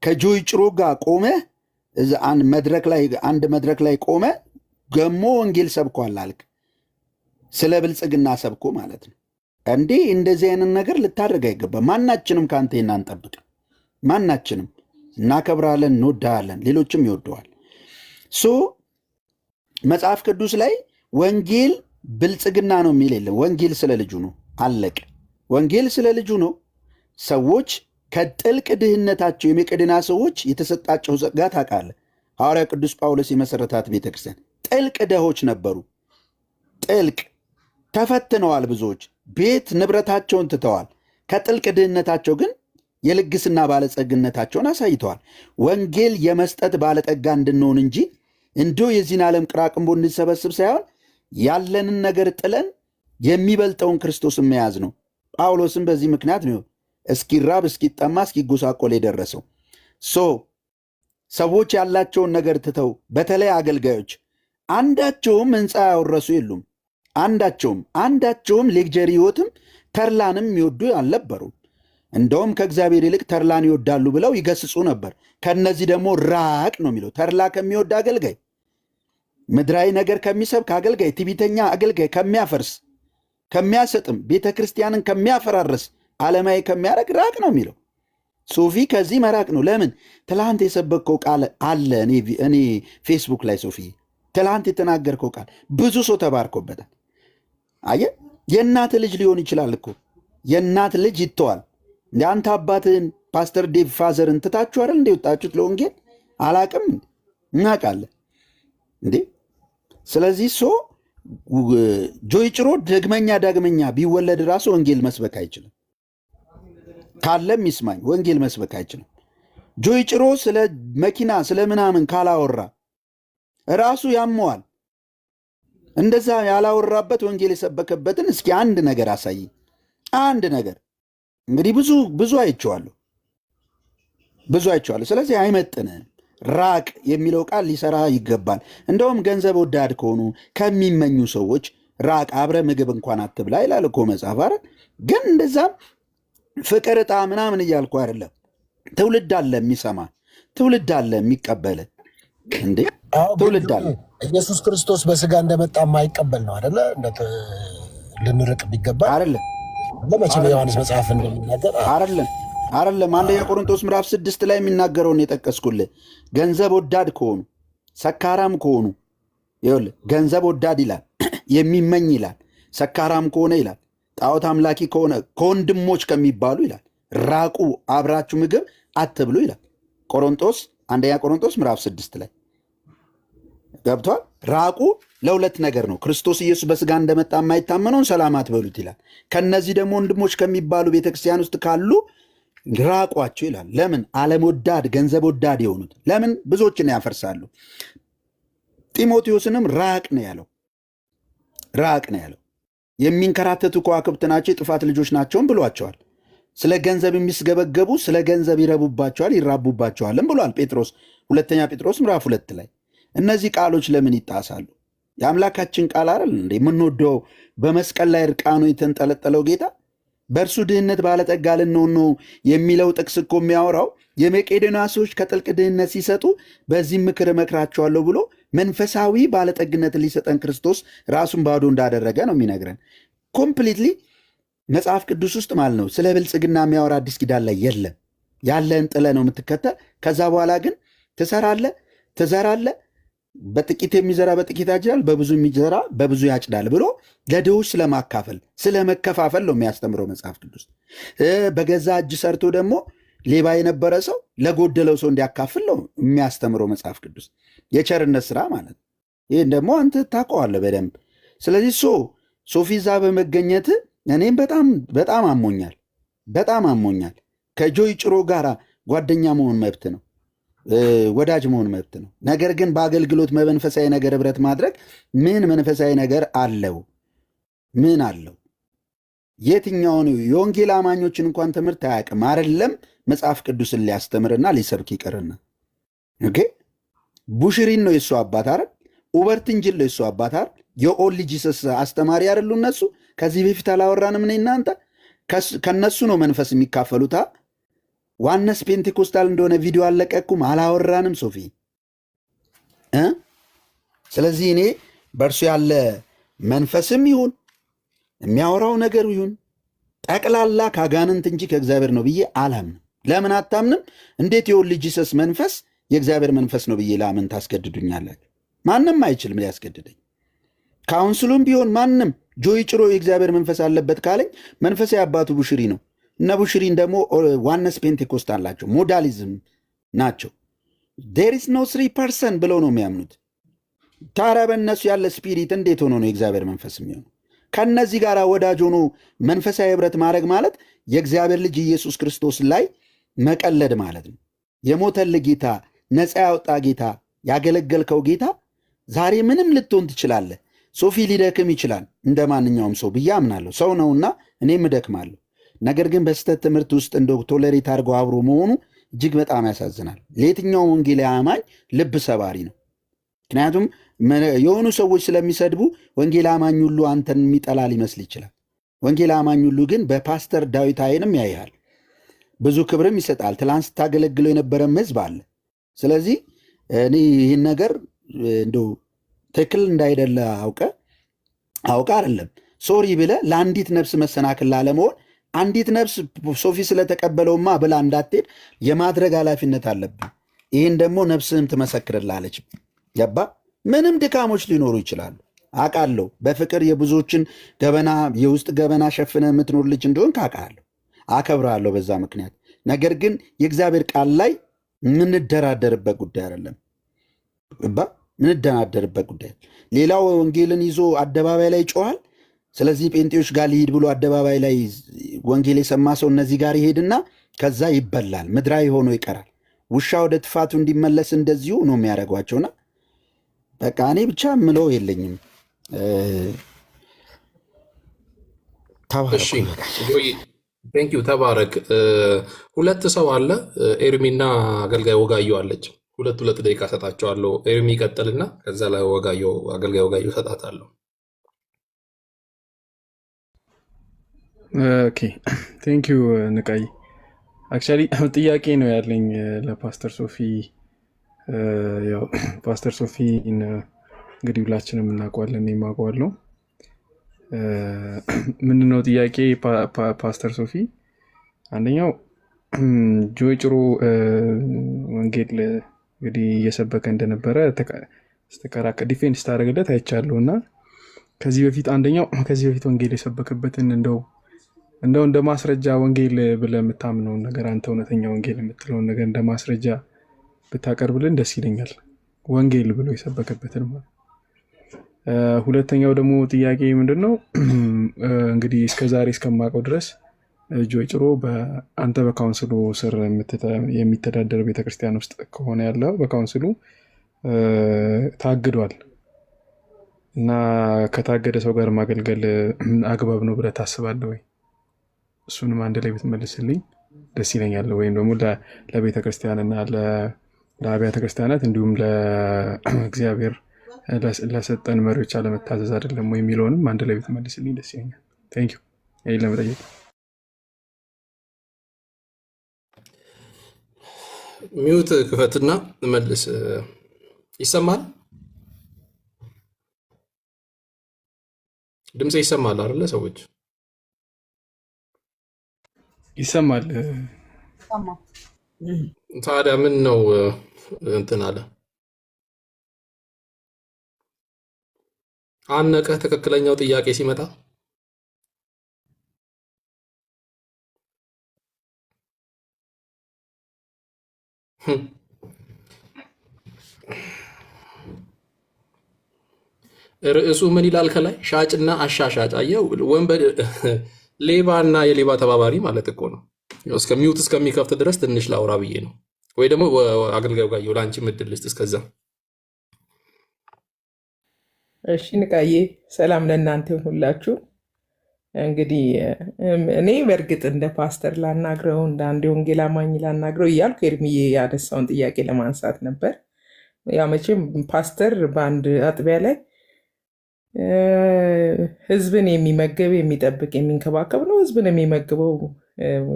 S10: ከጆይ ጭሮ ጋር ቆመህ አንድ መድረክ ላይ ቆመ ገሞ ወንጌል ሰብኳል አልክ። ስለ ብልጽግና ሰብኮ ማለት ነው እንዴ? እንደዚህ አይነት ነገር ልታደርግ አይገባም። ማናችንም ከአንተ እናንጠብቅ። ማናችንም እናከብራለን፣ እንወዳለን፣ ሌሎችም ይወደዋል። መጽሐፍ ቅዱስ ላይ ወንጌል ብልጽግና ነው የሚል የለም። ወንጌል ስለ ልጁ ነው፣ አለቀ። ወንጌል ስለ ልጁ ነው። ሰዎች ከጥልቅ ድህነታቸው የመቄዶንያ ሰዎች የተሰጣቸው ጸጋ ታውቃለህ። ሐዋርያ ቅዱስ ጳውሎስ የመሰረታት ቤተክርስቲያን ጥልቅ ድሆች ነበሩ። ጥልቅ ተፈትነዋል። ብዙዎች ቤት ንብረታቸውን ትተዋል። ከጥልቅ ድህነታቸው ግን የልግስና ባለጸግነታቸውን አሳይተዋል። ወንጌል የመስጠት ባለጠጋ እንድንሆን እንጂ እንዲሁ የዚህን ዓለም ቅራቅንቦ እንድንሰበስብ ሳይሆን ያለንን ነገር ጥለን የሚበልጠውን ክርስቶስን መያዝ ነው። ጳውሎስም በዚህ ምክንያት ነው እስኪራብ እስኪጠማ እስኪጎሳቆል የደረሰው። ሰዎች ያላቸውን ነገር ትተው በተለይ አገልጋዮች አንዳቸውም ሕንፃ ያወረሱ የሉም። አንዳቸውም ሌክጀሪ ሕይወትም ተርላንም ይወዱ አልነበሩም። እንደውም ከእግዚአብሔር ይልቅ ተርላን ይወዳሉ ብለው ይገስጹ ነበር። ከነዚህ ደግሞ ራቅ ነው የሚለው። ተርላ ከሚወድ አገልጋይ፣ ምድራዊ ነገር ከሚሰብክ አገልጋይ፣ ትዕቢተኛ አገልጋይ፣ ከሚያፈርስ ከሚያሰጥም፣ ቤተ ክርስቲያንን ከሚያፈራርስ፣ ዓለማዊ ከሚያደርግ ራቅ ነው የሚለው። ሶፊ ከዚህ መራቅ ነው። ለምን ትላንት የሰበከው ቃል አለ እኔ ፌስቡክ ላይ ሶፊ ትላንት የተናገርከው ቃል ብዙ ሰው ተባርኮበታል። አየህ የእናት ልጅ ሊሆን ይችላል እኮ የእናት ልጅ ይተዋል። የአንተ አባትህን ፓስተር ዴቭ ፋዘርን ትታችሁ አይደል እንደ ወጣችሁት ለወንጌል አላቅም እናውቃለን እንዴ። ስለዚህ ጆይ ጭሮ ዳግመኛ ቢወለድ ራሱ ወንጌል መስበክ አይችልም። ካለም ይስማኝ፣ ወንጌል መስበክ አይችልም። ጆይ ጭሮ ስለ መኪና ስለ ምናምን ካላወራ ራሱ ያመዋል። እንደዛ ያላወራበት ወንጌል የሰበከበትን እስኪ አንድ ነገር አሳይ። አንድ ነገር እንግዲህ ብዙ አይቼዋለሁ። ስለዚህ አይመጥንም። ራቅ የሚለው ቃል ሊሰራ ይገባል። እንደውም ገንዘብ ወዳድ ከሆኑ ከሚመኙ ሰዎች ራቅ፣ አብረ ምግብ እንኳን አትብላ ይላል እኮ መጽሐፍ አይደል? ግን እንደዛም ፍቅር ዕጣ ምናምን እያልኩ አይደለም። ትውልድ አለ የሚሰማ፣ ትውልድ አለ የሚቀበል። እንዴ ትውልድ አለ።
S3: ኢየሱስ ክርስቶስ በስጋ እንደመጣ የማይቀበል ነው አይደለ? ልንርቅ ቢገባ አይደለም። ለመቼም የዮሐንስ መጽሐፍ እንደሚናገር
S10: አይደለም። አንደኛ ቆሮንቶስ ምዕራፍ 6 ላይ የሚናገረውን የጠቀስኩልህ ገንዘብ ወዳድ ከሆኑ ሰካራም ከሆኑ ይኸውልህ፣ ገንዘብ ወዳድ ይላል፣ የሚመኝ ይላል፣ ሰካራም ከሆነ ይላል፣ ጣዖት አምላኪ ከሆነ ከወንድሞች ከሚባሉ ይላል ራቁ፣ አብራችሁ ምግብ አትብሉ ይላል። አንደኛ ቆሮንቶስ ምዕራፍ 6 ላይ ገብቷል። ራቁ ለሁለት ነገር ነው። ክርስቶስ ኢየሱስ በስጋ እንደመጣ የማይታመነውን ሰላም አትበሉት ይላል። ከነዚህ ደግሞ ወንድሞች ከሚባሉ ቤተክርስቲያን ውስጥ ካሉ ራቋቸው ይላል። ለምን? ዓለም ወዳድ ገንዘብ ወዳድ የሆኑት ለምን ብዙዎችን ያፈርሳሉ። ጢሞቴዎስንም ራቅ ነው ያለው። የሚንከራተቱ ከዋክብት ናቸው፣ የጥፋት ልጆች ናቸውም ብሏቸዋል። ስለ ገንዘብ የሚስገበገቡ ስለ ገንዘብ ይረቡባቸዋል ይራቡባቸዋልም ብሏል ጴጥሮስ፣ ሁለተኛ ጴጥሮስ ምዕራፍ 2 ላይ። እነዚህ ቃሎች ለምን ይጣሳሉ? የአምላካችን ቃል አይደል እንዴ? የምንወደው በመስቀል ላይ እርቃኑ የተንጠለጠለው ጌታ በእርሱ ድህነት ባለጠጋ ልንሆን ነው የሚለው ጥቅስ እኮ የሚያወራው የመቄዶንያ ሰዎች ከጥልቅ ድህነት ሲሰጡ በዚህም ምክር እመክራቸዋለሁ ብሎ መንፈሳዊ ባለጠግነትን ሊሰጠን ክርስቶስ ራሱን ባዶ እንዳደረገ ነው የሚነግረን። ኮምፕሊትሊ መጽሐፍ ቅዱስ ውስጥ ማለት ነው ስለ ብልጽግና የሚያወራ አዲስ ኪዳን ላይ የለም። ያለን ጥለ ነው የምትከተል። ከዛ በኋላ ግን ትዘራለ በጥቂት የሚዘራ በጥቂት ያጭዳል፣ በብዙ የሚዘራ በብዙ ያጭዳል ብሎ ለድሆች ስለማካፈል ስለመከፋፈል ነው የሚያስተምረው መጽሐፍ ቅዱስ። በገዛ እጅ ሰርቶ ደግሞ ሌባ የነበረ ሰው ለጎደለው ሰው እንዲያካፍል ነው የሚያስተምረው መጽሐፍ ቅዱስ። የቸርነት ስራ ማለት ነው። ይህን ደግሞ አንተ ታውቀዋለህ በደንብ። ስለዚህ ሶፊ እዛ በመገኘት እኔም በጣም አሞኛል። ከጆይ ጭሮ ጋር ጓደኛ መሆን መብት ነው፣ ወዳጅ መሆን መብት ነው። ነገር ግን በአገልግሎት መንፈሳዊ ነገር ህብረት ማድረግ ምን መንፈሳዊ ነገር አለው? ምን አለው? የትኛውን የወንጌል አማኞችን እንኳን ትምህርት አያውቅም። አይደለም መጽሐፍ ቅዱስን ሊያስተምርና ሊሰብክ ይቅርና ቡሽሪን ነው የእሱ አባት አይደል? ኡበርትንጅል ነው የእሱ አባት አይደል? የኦል ጂሰስ አስተማሪ አይደሉ እነሱ? ከዚህ በፊት አላወራንም? እኔ እናንተ ከነሱ ነው መንፈስ የሚካፈሉታ። ዋነስ ፔንቴኮስታል እንደሆነ ቪዲዮ አለቀኩም፣ አላወራንም ሶፊ። ስለዚህ እኔ በእርሱ ያለ መንፈስም ይሁን የሚያወራው ነገር ይሁን ጠቅላላ ከአጋንንት እንጂ ከእግዚአብሔር ነው ብዬ አላምንም። ለምን አታምንም? እንዴት የኦል ጂሰስ መንፈስ የእግዚአብሔር መንፈስ ነው ብዬ ለምን ታስገድዱኛላችሁ? ማንም አይችልም ሊያስገድደኝ። ካውንስሉም ቢሆን ማንም ጆይ ጭሮ የእግዚአብሔር መንፈስ አለበት ካለኝ መንፈሳዊ አባቱ ቡሽሪ ነው። እነ ቡሽሪን ደግሞ ዋነስ ፔንቴኮስት አላቸው፣ ሞዳሊዝም ናቸው። ዴር ኢዝ ኖ 3% ብለው ነው የሚያምኑት። ታዲያ በእነሱ ያለ ስፒሪት እንዴት ሆኖ ነው የእግዚአብሔር መንፈስ የሚሆነው? ከነዚህ ጋር ወዳጅ ሆኖ መንፈሳዊ ህብረት ማድረግ ማለት የእግዚአብሔር ልጅ ኢየሱስ ክርስቶስ ላይ መቀለድ ማለት ነው። የሞተልህ ጌታ፣ ነፃ ያወጣ ጌታ፣ ያገለገልከው ጌታ ዛሬ ምንም ልትሆን ትችላለህ። ሶፊ ሊደክም ይችላል እንደ ማንኛውም ሰው ብዬ አምናለሁ። ሰው ነውና እኔም እደክማለሁ። ነገር ግን በስህተት ትምህርት ውስጥ እንደ ቶለሬት አድርጎ አብሮ መሆኑ እጅግ በጣም ያሳዝናል። ለየትኛውም ወንጌላዊ አማኝ ልብ ሰባሪ ነው። ምክንያቱም የሆኑ ሰዎች ስለሚሰድቡ ወንጌል አማኝ ሁሉ አንተን የሚጠላ ሊመስል ይችላል። ወንጌል አማኝ ሁሉ ግን በፓስተር ዳዊት አይንም ያይሃል፣ ብዙ ክብርም ይሰጣል። ትላንት ስታገለግለው የነበረም ህዝብ አለ። ስለዚህ እኔ ይህን ነገር እንደው ትክክል እንዳይደለ አውቀ አይደለም ሶሪ ብለ ለአንዲት ነፍስ መሰናክል ላለመሆን አንዲት ነፍስ ሶፊ ስለተቀበለውማ ብላ እንዳትሄድ የማድረግ ኃላፊነት አለብን። ይህን ደግሞ ነፍስህም ትመሰክርላለች። ገባ? ምንም ድካሞች ሊኖሩ ይችላሉ አውቃለሁ። በፍቅር የብዙዎችን ገበና የውስጥ ገበና ሸፍነ የምትኖር ልጅ እንደሆን ካውቃለሁ፣ አከብራለሁ በዛ ምክንያት። ነገር ግን የእግዚአብሔር ቃል ላይ ምንደራደርበት ጉዳይ አይደለም። ምንደራደርበት ጉዳይ ሌላው ወንጌልን ይዞ አደባባይ ላይ ይጮሃል። ስለዚህ ጴንጤዎች ጋር ሊሄድ ብሎ አደባባይ ላይ ወንጌል የሰማ ሰው እነዚህ ጋር ይሄድና ከዛ ይበላል፣ ምድራዊ ሆኖ ይቀራል። ውሻ ወደ ትፋቱ እንዲመለስ እንደዚሁ ነው የሚያደርጓቸውና በቃ እኔ ብቻ ምለው የለኝም።
S2: ቴንኪው ተባረክ። ሁለት ሰው አለ፣ ኤርሚና አገልጋይ ወጋየሁ አለች። ሁለት ደቂቃ ሰጣቸዋለሁ። ኤርሚ ይቀጥልና ከዛ ላይ አገልጋይ ወጋየሁ ሰጣታለሁ።
S11: ኦኬ ቴንኪው ንቃይ። አክቹዋሊ ጥያቄ ነው ያለኝ ለፓስተር ሶፊ። ያው ፓስተር ሶፊ እንግዲህ ሁላችንም እናውቀዋለን፣ የማውቀዋለሁ። ምንድነው ጥያቄ ፓስተር ሶፊ? አንደኛው ጆይ ጭሮ ወንጌል እንግዲህ እየሰበከ እንደነበረ ዲፌንስ ታደርግለት አይቻለሁ። እና ከዚህ በፊት ወንጌል የሰበክበትን እንደው እንደ ማስረጃ ወንጌል ብለህ የምታምነውን ነገር አንተ እውነተኛ ወንጌል የምትለውን ነገር እንደ ማስረጃ ብታቀርብልን ደስ ይለኛል። ወንጌል ብሎ የሰበከበትን ማለት። ሁለተኛው ደግሞ ጥያቄ ምንድን ነው እንግዲህ እስከዛሬ እስከማውቀው ድረስ ጆይ ጭሮ አንተ በካውንስሉ ስር የሚተዳደር ቤተክርስቲያን ውስጥ ከሆነ ያለው በካውንስሉ ታግዷል እና ከታገደ ሰው ጋር ማገልገል አግባብ ነው ብለህ ታስባለህ ወይ? እሱንም አንድ ላይ ብትመልስልኝ ደስ ይለኛል። ወይም ደግሞ ለቤተክርስቲያንና ለአብያተ ክርስቲያናት እንዲሁም ለእግዚአብሔር ለሰጠን መሪዎች አለመታዘዝ አይደለም ወይ የሚለውንም አንድ ላይ ብትመልስልኝ ደስ ይለኛል። ቴንኪው። ይሄን ለመጠየቅ
S2: ሚውት ክፈትና መልስ። ይሰማል? ድምፅ ይሰማል አይደለ? ሰዎች
S11: ይሰማል።
S2: ታዲያ ምን ነው እንትን አለ አነቀ? ትክክለኛው ጥያቄ ሲመጣ ርዕሱ ምን ይላል ከላይ? ሻጭና አሻሻጭ። አየው ወንበድ ሌባና የሌባ ተባባሪ ማለት እኮ ነው። ሚውት እስከሚከፍት ድረስ ትንሽ ላውራ ብዬ ነው። ወይ ደግሞ አገልጋዩ ጋር ለአንቺ ምድል ልስጥ እስከዛ።
S12: እሺ ንቃዬ፣ ሰላም ለእናንተ ሁላችሁ። እንግዲህ እኔ በእርግጥ እንደ ፓስተር ላናግረው እንደ አንድ ወንጌል አማኝ ላናግረው እያልኩ ኤርሚዬ ያነሳውን ጥያቄ ለማንሳት ነበር። ያው መቼም ፓስተር በአንድ አጥቢያ ላይ ህዝብን የሚመገብ የሚጠብቅ የሚንከባከብ ነው። ህዝብን የሚመግበው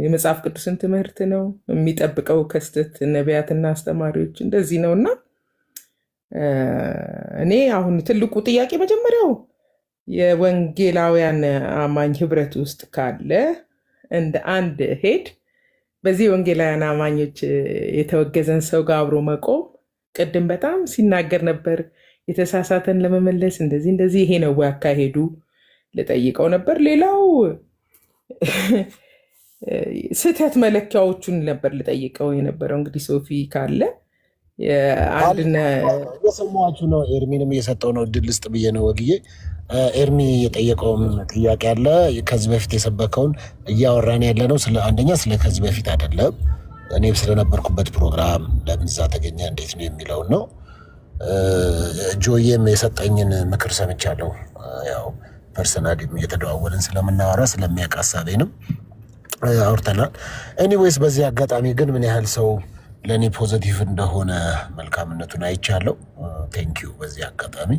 S12: የመጽሐፍ ቅዱስን ትምህርት ነው የሚጠብቀው ከስህተት ነቢያትና አስተማሪዎች እንደዚህ ነው። እና እኔ አሁን ትልቁ ጥያቄ መጀመሪያው የወንጌላውያን አማኝ ህብረት ውስጥ ካለ እንደ አንድ ሄድ በዚህ የወንጌላውያን አማኞች የተወገዘን ሰው ጋር አብሮ መቆም ቅድም በጣም ሲናገር ነበር። የተሳሳተን ለመመለስ እንደዚህ ይሄ ነው አካሄዱ ልጠይቀው ነበር። ሌላው ስህተት መለኪያዎቹን ነበር ልጠይቀው የነበረው። እንግዲህ ሶፊ ካለ
S3: የሰማችሁ ነው። ኤርሚንም እየሰጠው ነው እድል ልስጥ ብዬ ነው ወግዬ። ኤርሚ የጠየቀውም ጥያቄ አለ። ከዚህ በፊት የሰበከውን እያወራን ያለ ነው። አንደኛ ስለ ከዚህ በፊት አይደለም፣ እኔም ስለነበርኩበት ፕሮግራም ለምን እዛ ተገኘ እንዴት ነው የሚለውን ነው። ጆዬም የሰጠኝን ምክር ሰምቻለሁ። ያው ፐርሰናሊ እየተደዋወልን ስለምናወራ ስለሚያውቅ ሀሳቤንም አውርተናል። ኤኒዌይስ በዚህ አጋጣሚ ግን ምን ያህል ሰው ለእኔ ፖዘቲቭ እንደሆነ መልካምነቱን አይቻለሁ። ቴንኪዩ። በዚህ አጋጣሚ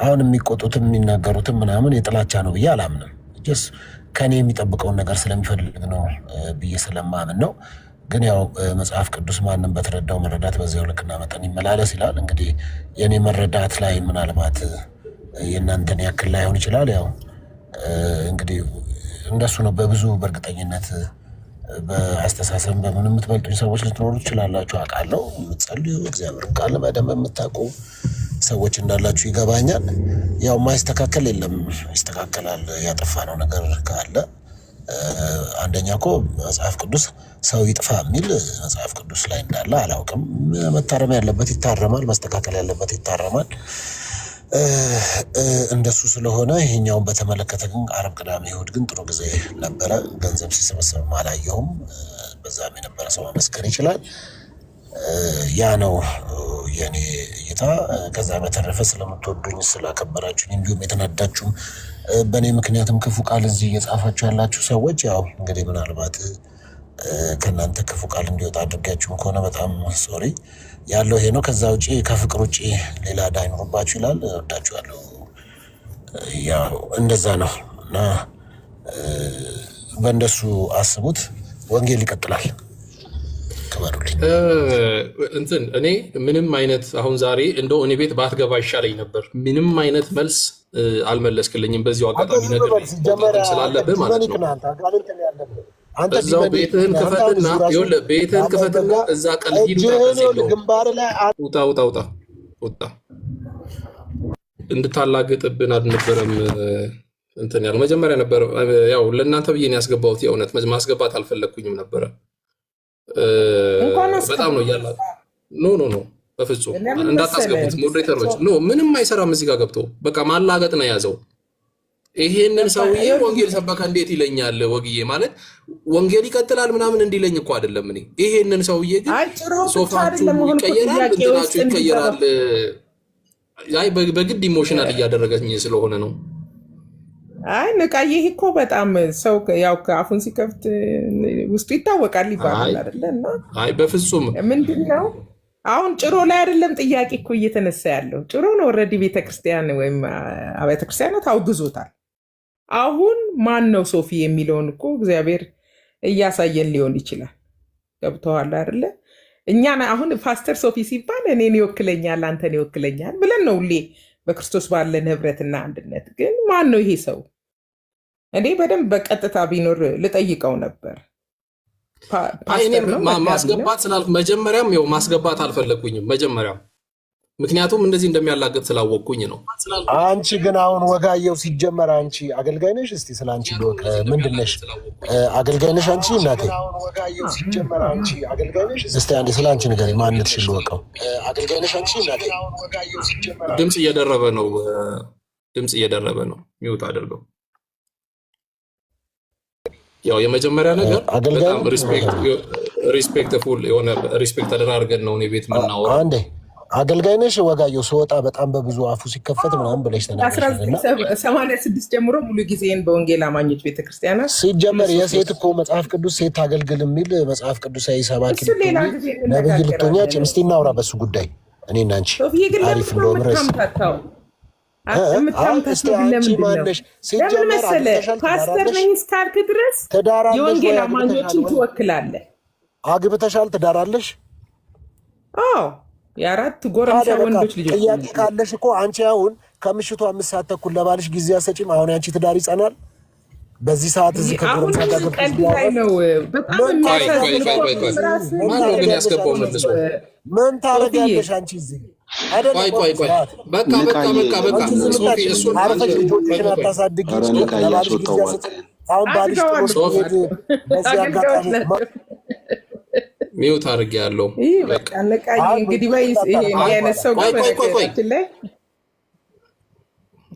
S3: አሁን የሚቆጡትም የሚናገሩትም ምናምን የጥላቻ ነው ብዬ አላምንም። ጀስት ከእኔ የሚጠብቀውን ነገር ስለሚፈልግ ነው ብዬ ስለማምን ነው። ግን ያው መጽሐፍ ቅዱስ ማንም በተረዳው መረዳት በዚያው ልክና መጠን ይመላለስ ይላል። እንግዲህ የእኔ መረዳት ላይ ምናልባት የእናንተን ያክል ላይሆን ይችላል። ያው እንግዲህ እንደሱ ነው። በብዙ በእርግጠኝነት በአስተሳሰብ በምን የምትበልጡኝ ሰዎች ልትኖሩ ትችላላችሁ፣ አውቃለሁ። የምትጸልዩ እግዚአብሔርን ቃል በደንብ የምታውቁ ሰዎች እንዳላችሁ ይገባኛል። ያው ማይስተካከል የለም፣ ይስተካከላል። ያጠፋነው ነገር ካለ አንደኛ እኮ መጽሐፍ ቅዱስ ሰው ይጥፋ የሚል መጽሐፍ ቅዱስ ላይ እንዳለ አላውቅም። መታረም ያለበት ይታረማል፣ መስተካከል ያለበት ይታረማል። እንደሱ ስለሆነ ይሄኛውን በተመለከተ ግን ዓርብ፣ ቅዳሜ፣ እሑድ ግን ጥሩ ጊዜ ነበረ። ገንዘብ ሲሰበሰብ አላየሁም። በዛም የነበረ ሰው መመስከር ይችላል። ያ ነው የኔ እይታ። ከዛ በተረፈ ስለምትወዱኝ ስላከበራችሁኝ፣ እንዲሁም የተናዳችሁም በእኔ ምክንያትም ክፉ ቃል እዚህ እየጻፋችሁ ያላችሁ ሰዎች ያው እንግዲህ ምናልባት ከእናንተ ክፉ ቃል እንዲወጣ አድርጋችሁም ከሆነ በጣም ሶሪ ያለው ይሄ ነው። ከዛ ውጭ ከፍቅር ውጭ ሌላ ዕዳ አይኖርባችሁ ይላል። እወዳችኋለሁ። ያው እንደዛ ነው እና በእንደሱ አስቡት። ወንጌል ይቀጥላል። ክበሩልኝ።
S2: እንትን እኔ ምንም አይነት አሁን ዛሬ እንደው እኔ ቤት ባትገባ ይሻለኝ ነበር። ምንም አይነት መልስ አልመለስክልኝም። በዚሁ አጋጣሚ ነገር ስላለብህ ማለት ነው። እዛው ቤትህን ክፈትና ቤትህን ክፈትና እዛ ቀልድ ውጣ እንድታላግጥብን አልነበረም እንትን ያለው መጀመሪያ ነበር። ያው ለእናንተ ብዬ ነው ያስገባሁት። የእውነት ማስገባት አልፈለግኩኝም ነበረ። በጣም ነው እያላ ኖ በፍጹም እንዳታስገቡት ሞዴሬተሮች። ኖ ምንም አይሰራም። እዚህ ጋር ገብቶ በቃ ማላገጥ ነው የያዘው። ይሄንን ሰውዬ ወንጌል ሰበከ እንዴት ይለኛል? ወግዬ ማለት ወንጌል ይቀጥላል ምናምን እንዲለኝ እኮ አይደለም። እኔ ይሄንን ሰውዬ ግን ሶፋችሁ ይቀየራል፣ እንትናችሁ ይቀየራል። አይ በግድ ኢሞሽናል እያደረገኝ ስለሆነ ነው።
S12: አይ ንቃዬ እኮ በጣም ሰው ያው አፉን ሲከፍት ውስጡ ይታወቃል ይባላል አይደለ? እና
S2: አይ በፍጹም
S12: ምንድነው አሁን ጭሮ ላይ አይደለም ጥያቄ እኮ እየተነሳ ያለው። ጭሮ ነው ኦልሬዲ ቤተክርስቲያን ወይም አብያተ ክርስቲያናት አውግዞታል። አሁን ማን ነው ሶፊ የሚለውን እኮ እግዚአብሔር እያሳየን ሊሆን ይችላል። ገብተዋል አይደለ? እኛ አሁን ፓስተር ሶፊ ሲባል እኔን ይወክለኛል አንተን ይወክለኛል ብለን ነው ሁሌ በክርስቶስ ባለን ህብረትና አንድነት። ግን ማን ነው ይሄ ሰው? እኔ በደንብ በቀጥታ ቢኖር ልጠይቀው ነበር።
S2: ማስገባት ስላልኩ መጀመሪያም ይኸው ማስገባት አልፈለግኩኝም መጀመሪያም፣ ምክንያቱም እንደዚህ እንደሚያላግጥ ስላወቅኩኝ ነው።
S3: አንቺ ግን አሁን ወጋየው ሲጀመር አንቺ አገልጋይ ነሽ። እስቲ ስለ አንቺ ልወቅ። ምንድን ነሽ? አገልጋይ ነሽ አንቺ? እናቴ እስቲ አንዴ ስለ አንቺ ንገሪኝ። ማንነትሽን ልወቀው። አገልጋይ ነሽ አንቺ? እናቴ
S2: ድምፅ እየደረበ ነው። ድምፅ እየደረበ ነው። ሚውት አድርገው። ያው የመጀመሪያ ነገር በጣም ሪስፔክትፉል የሆነ ሪስፔክት አድርገን ነው እኔ ቤት የምናወራው።
S3: አንዴ አገልጋይ ነሽ? ወጋየው ስወጣ በጣም በብዙ አፉ ሲከፈት ምናምን ብለሽ ተናግረሻል።
S12: 1986 ጀምሮ ሙሉ ጊዜን በወንጌል አማኞች ቤተክርስቲያናት
S3: ሲጀመር የሴት እኮ መጽሐፍ ቅዱስ ሴት አገልግል የሚል መጽሐፍ ቅዱሳዊ ሰባኪ ነብይ ልትሆኛች። እስቲ እናውራ በሱ ጉዳይ እኔና አንቺ አሪፍ እንደሆነ
S12: ለምን መሰለህ ፓስተር ነኝ እስካልክ ድረስ የወንጌል አማኞችን ትወክላለህ።
S3: አግብተሻል? ትዳራለሽ?
S12: አዎ የአራት ጎረምሳ ወንዶች ልጆች።
S3: ጥያቄ ካለሽ እኮ አንቺ አሁን ከምሽቱ 5 ሰዓት ተኩል ለባልሽ ጊዜ አሰጪም። አሁን ያንቺ ትዳር ይጸናል? በዚህ ሰዓት እዚህ ከጎረምሳ ጋር
S12: ቀልድ ላይ ነው። በጣም
S2: ማነው ግን ያስገባው መልሶ?
S3: ምን ታረጋለሽ አንቺ እዚህ?
S2: በቃ ሶፊ እሱን
S3: አርፈሽ ልጆችሽን አታሳድጊ። ለባልሽ ጊዜ አሰጪ። አሁን ባልሽ ጥሩ በዚህ አጋጣሚ
S2: ሚውት አድርጌ ያለው
S12: እንግዲህ አይነት ሰው ጋር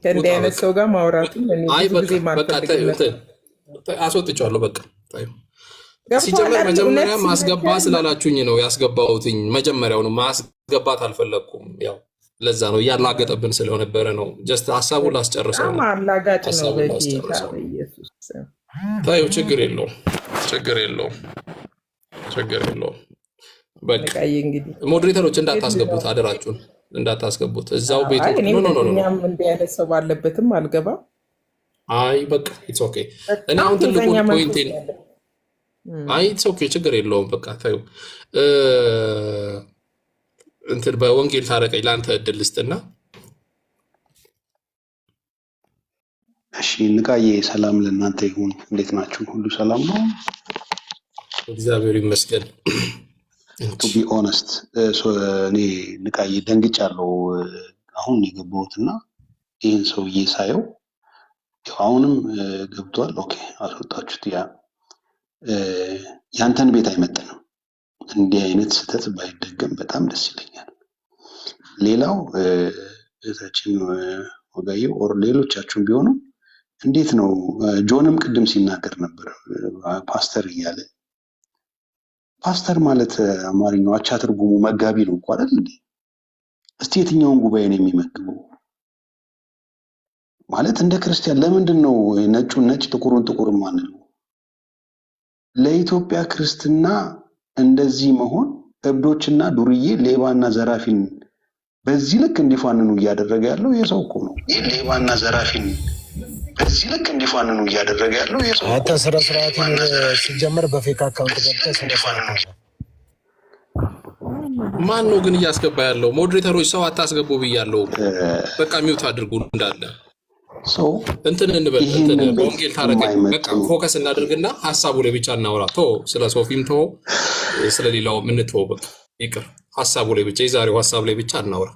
S12: ከእንዲህ አይነት ሰው ጋር ማውራቱ
S2: አስወጥቼዋለሁ። በቃ ሲጀመር መጀመሪያ ማስገባ ስላላችሁኝ ነው ያስገባሁትኝ። መጀመሪያውኑ ማስገባት አልፈለግኩም። ያው ለዛ ነው እያላገጠብን ስለነበረ ነው። ጀስት ሀሳቡን ላስጨርሰው ነው። ታዩ ችግር የለውም። በቃ ሞዴሬተሮች እንዳታስገቡት፣ አደራችሁን እንዳታስገቡት። እዛው ቤቱ
S12: እንዲህ አይነት ሰው ባለበትም አልገባም።
S2: አይ በቃ ኢትስ ኦኬ። እኔ አሁን ትልቁን ፖይንቴን አይ ኢትስ ኦኬ ችግር የለውም። በቃ ታዩ እንትን በወንጌል ታረቀኝ ለአንተ እድል ልስጥና
S13: እሺ ንቃዬ ሰላም ለእናንተ ይሁን። እንዴት ናችሁ? ሁሉ ሰላም ነው?
S2: እግዚአብሔር ይመስገን።
S13: ቱ ቢ ኦነስት እኔ ንቃዬ ደንግጫለሁ። አሁን የገባሁትና ይህን ሰውዬ ሳየው አሁንም ገብቷል። ኦኬ አስወጣችሁት። ያንተን ቤት አይመጥንም። እንዲህ አይነት ስህተት ባይደገም በጣም ደስ ይለኛል። ሌላው እህታችን ወጋየሁ ኦር ሌሎቻችሁም ቢሆኑ እንዴት ነው ጆንም ቅድም ሲናገር ነበር ፓስተር እያለ ፓስተር ማለት አማርኛው አቻ ትርጉሙ መጋቢ ነው እኮ አይደል እንዴ? እስቲ የትኛውን ጉባኤ ነው የሚመግበው? ማለት እንደ ክርስቲያን ለምንድን ነው ነጩን ነጭ ጥቁሩን ጥቁር ማለት ነው? ለኢትዮጵያ ክርስትና እንደዚህ መሆን እብዶችና ዱርዬ ሌባና ዘራፊን በዚህ ልክ እንዲፋንኑ እያደረገ ያለው የሰው እኮ ነው። ሌባና ዘራፊን በዚህ ልክ እንዲፋንኑ እያደረገ ያለው የሰው
S3: አንተ ስነ ስርዓትን ሲጀመር በፌክ አካውንት ገብተህ ስነ ስርዓት
S2: ማን ነው ግን እያስገባ ያለው? ሞዴሬተሮች ሰው አታስገቡ ብያለሁ። በቃ ሚውት አድርጉ እንዳለ
S13: ሰው
S2: እንትን እንበል እንትን በወንጌል ታረቀኝ። በቃ ፎከስ እናድርግና ሀሳቡ ላይ ብቻ እናውራ። ስለ ሶፊም ስለሌላው ምንተው በቃ ይቅር። ሀሳቡ ላይ ብቻ የዛሬው ሀሳብ ላይ ብቻ እናውራ።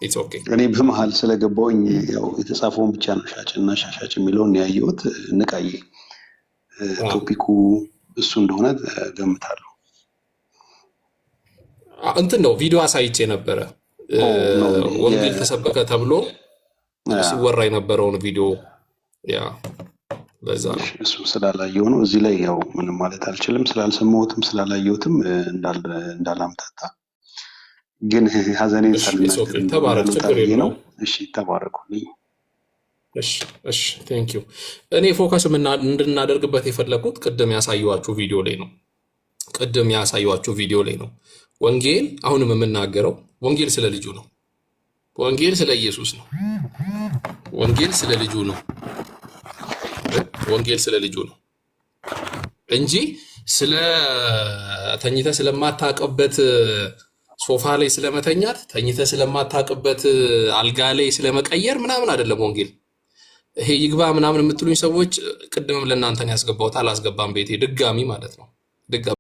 S2: ኢትስ ኦኬ።
S13: እኔ በመሀል ስለገባውኝ ያው የተጻፈውን ብቻ ነው ሻጭና ሻሻጭ የሚለውን ያየሁት። ንቃዬ ቶፒኩ እሱ እንደሆነ ገምታለሁ።
S2: እንትን ነው ቪዲዮ አሳይቼ ነበረ። ወንጌል ተሰበከ ተብሎ ሲወራ የነበረውን ቪዲዮ ያ በዛ ነው።
S13: እሱ ስላላየው ነው እዚህ ላይ ያው ምንም ማለት አልችልም። ስላልሰማሁትም ስላላየሁትም እንዳላምታታ ግን ሀዘኔን
S2: ተባረክ፣ ችግር የለውም።
S13: እሺ ተባረኩልኝ።
S2: እሺ ቴንክ ዩ። እኔ ፎከስ እንድናደርግበት የፈለኩት ቅድም ያሳየኋችሁ ቪዲዮ ላይ ነው። ወንጌል አሁንም የምናገረው ወንጌል ስለ ልጁ ነው። ወንጌል ስለ ኢየሱስ ነው። ወንጌል ስለ ልጁ ነው። ወንጌል ስለ ልጁ ነው እንጂ ስለ ተኝተ ስለማታቀበት ሶፋ ላይ ስለመተኛት ተኝተ ስለማታቀበት አልጋ ላይ ስለመቀየር ምናምን አይደለም ወንጌል። ይሄ ይግባ ምናምን የምትሉኝ ሰዎች ቅድምም ለእናንተን ያስገባሁት አላስገባም ቤቴ ድጋሚ ማለት ነው።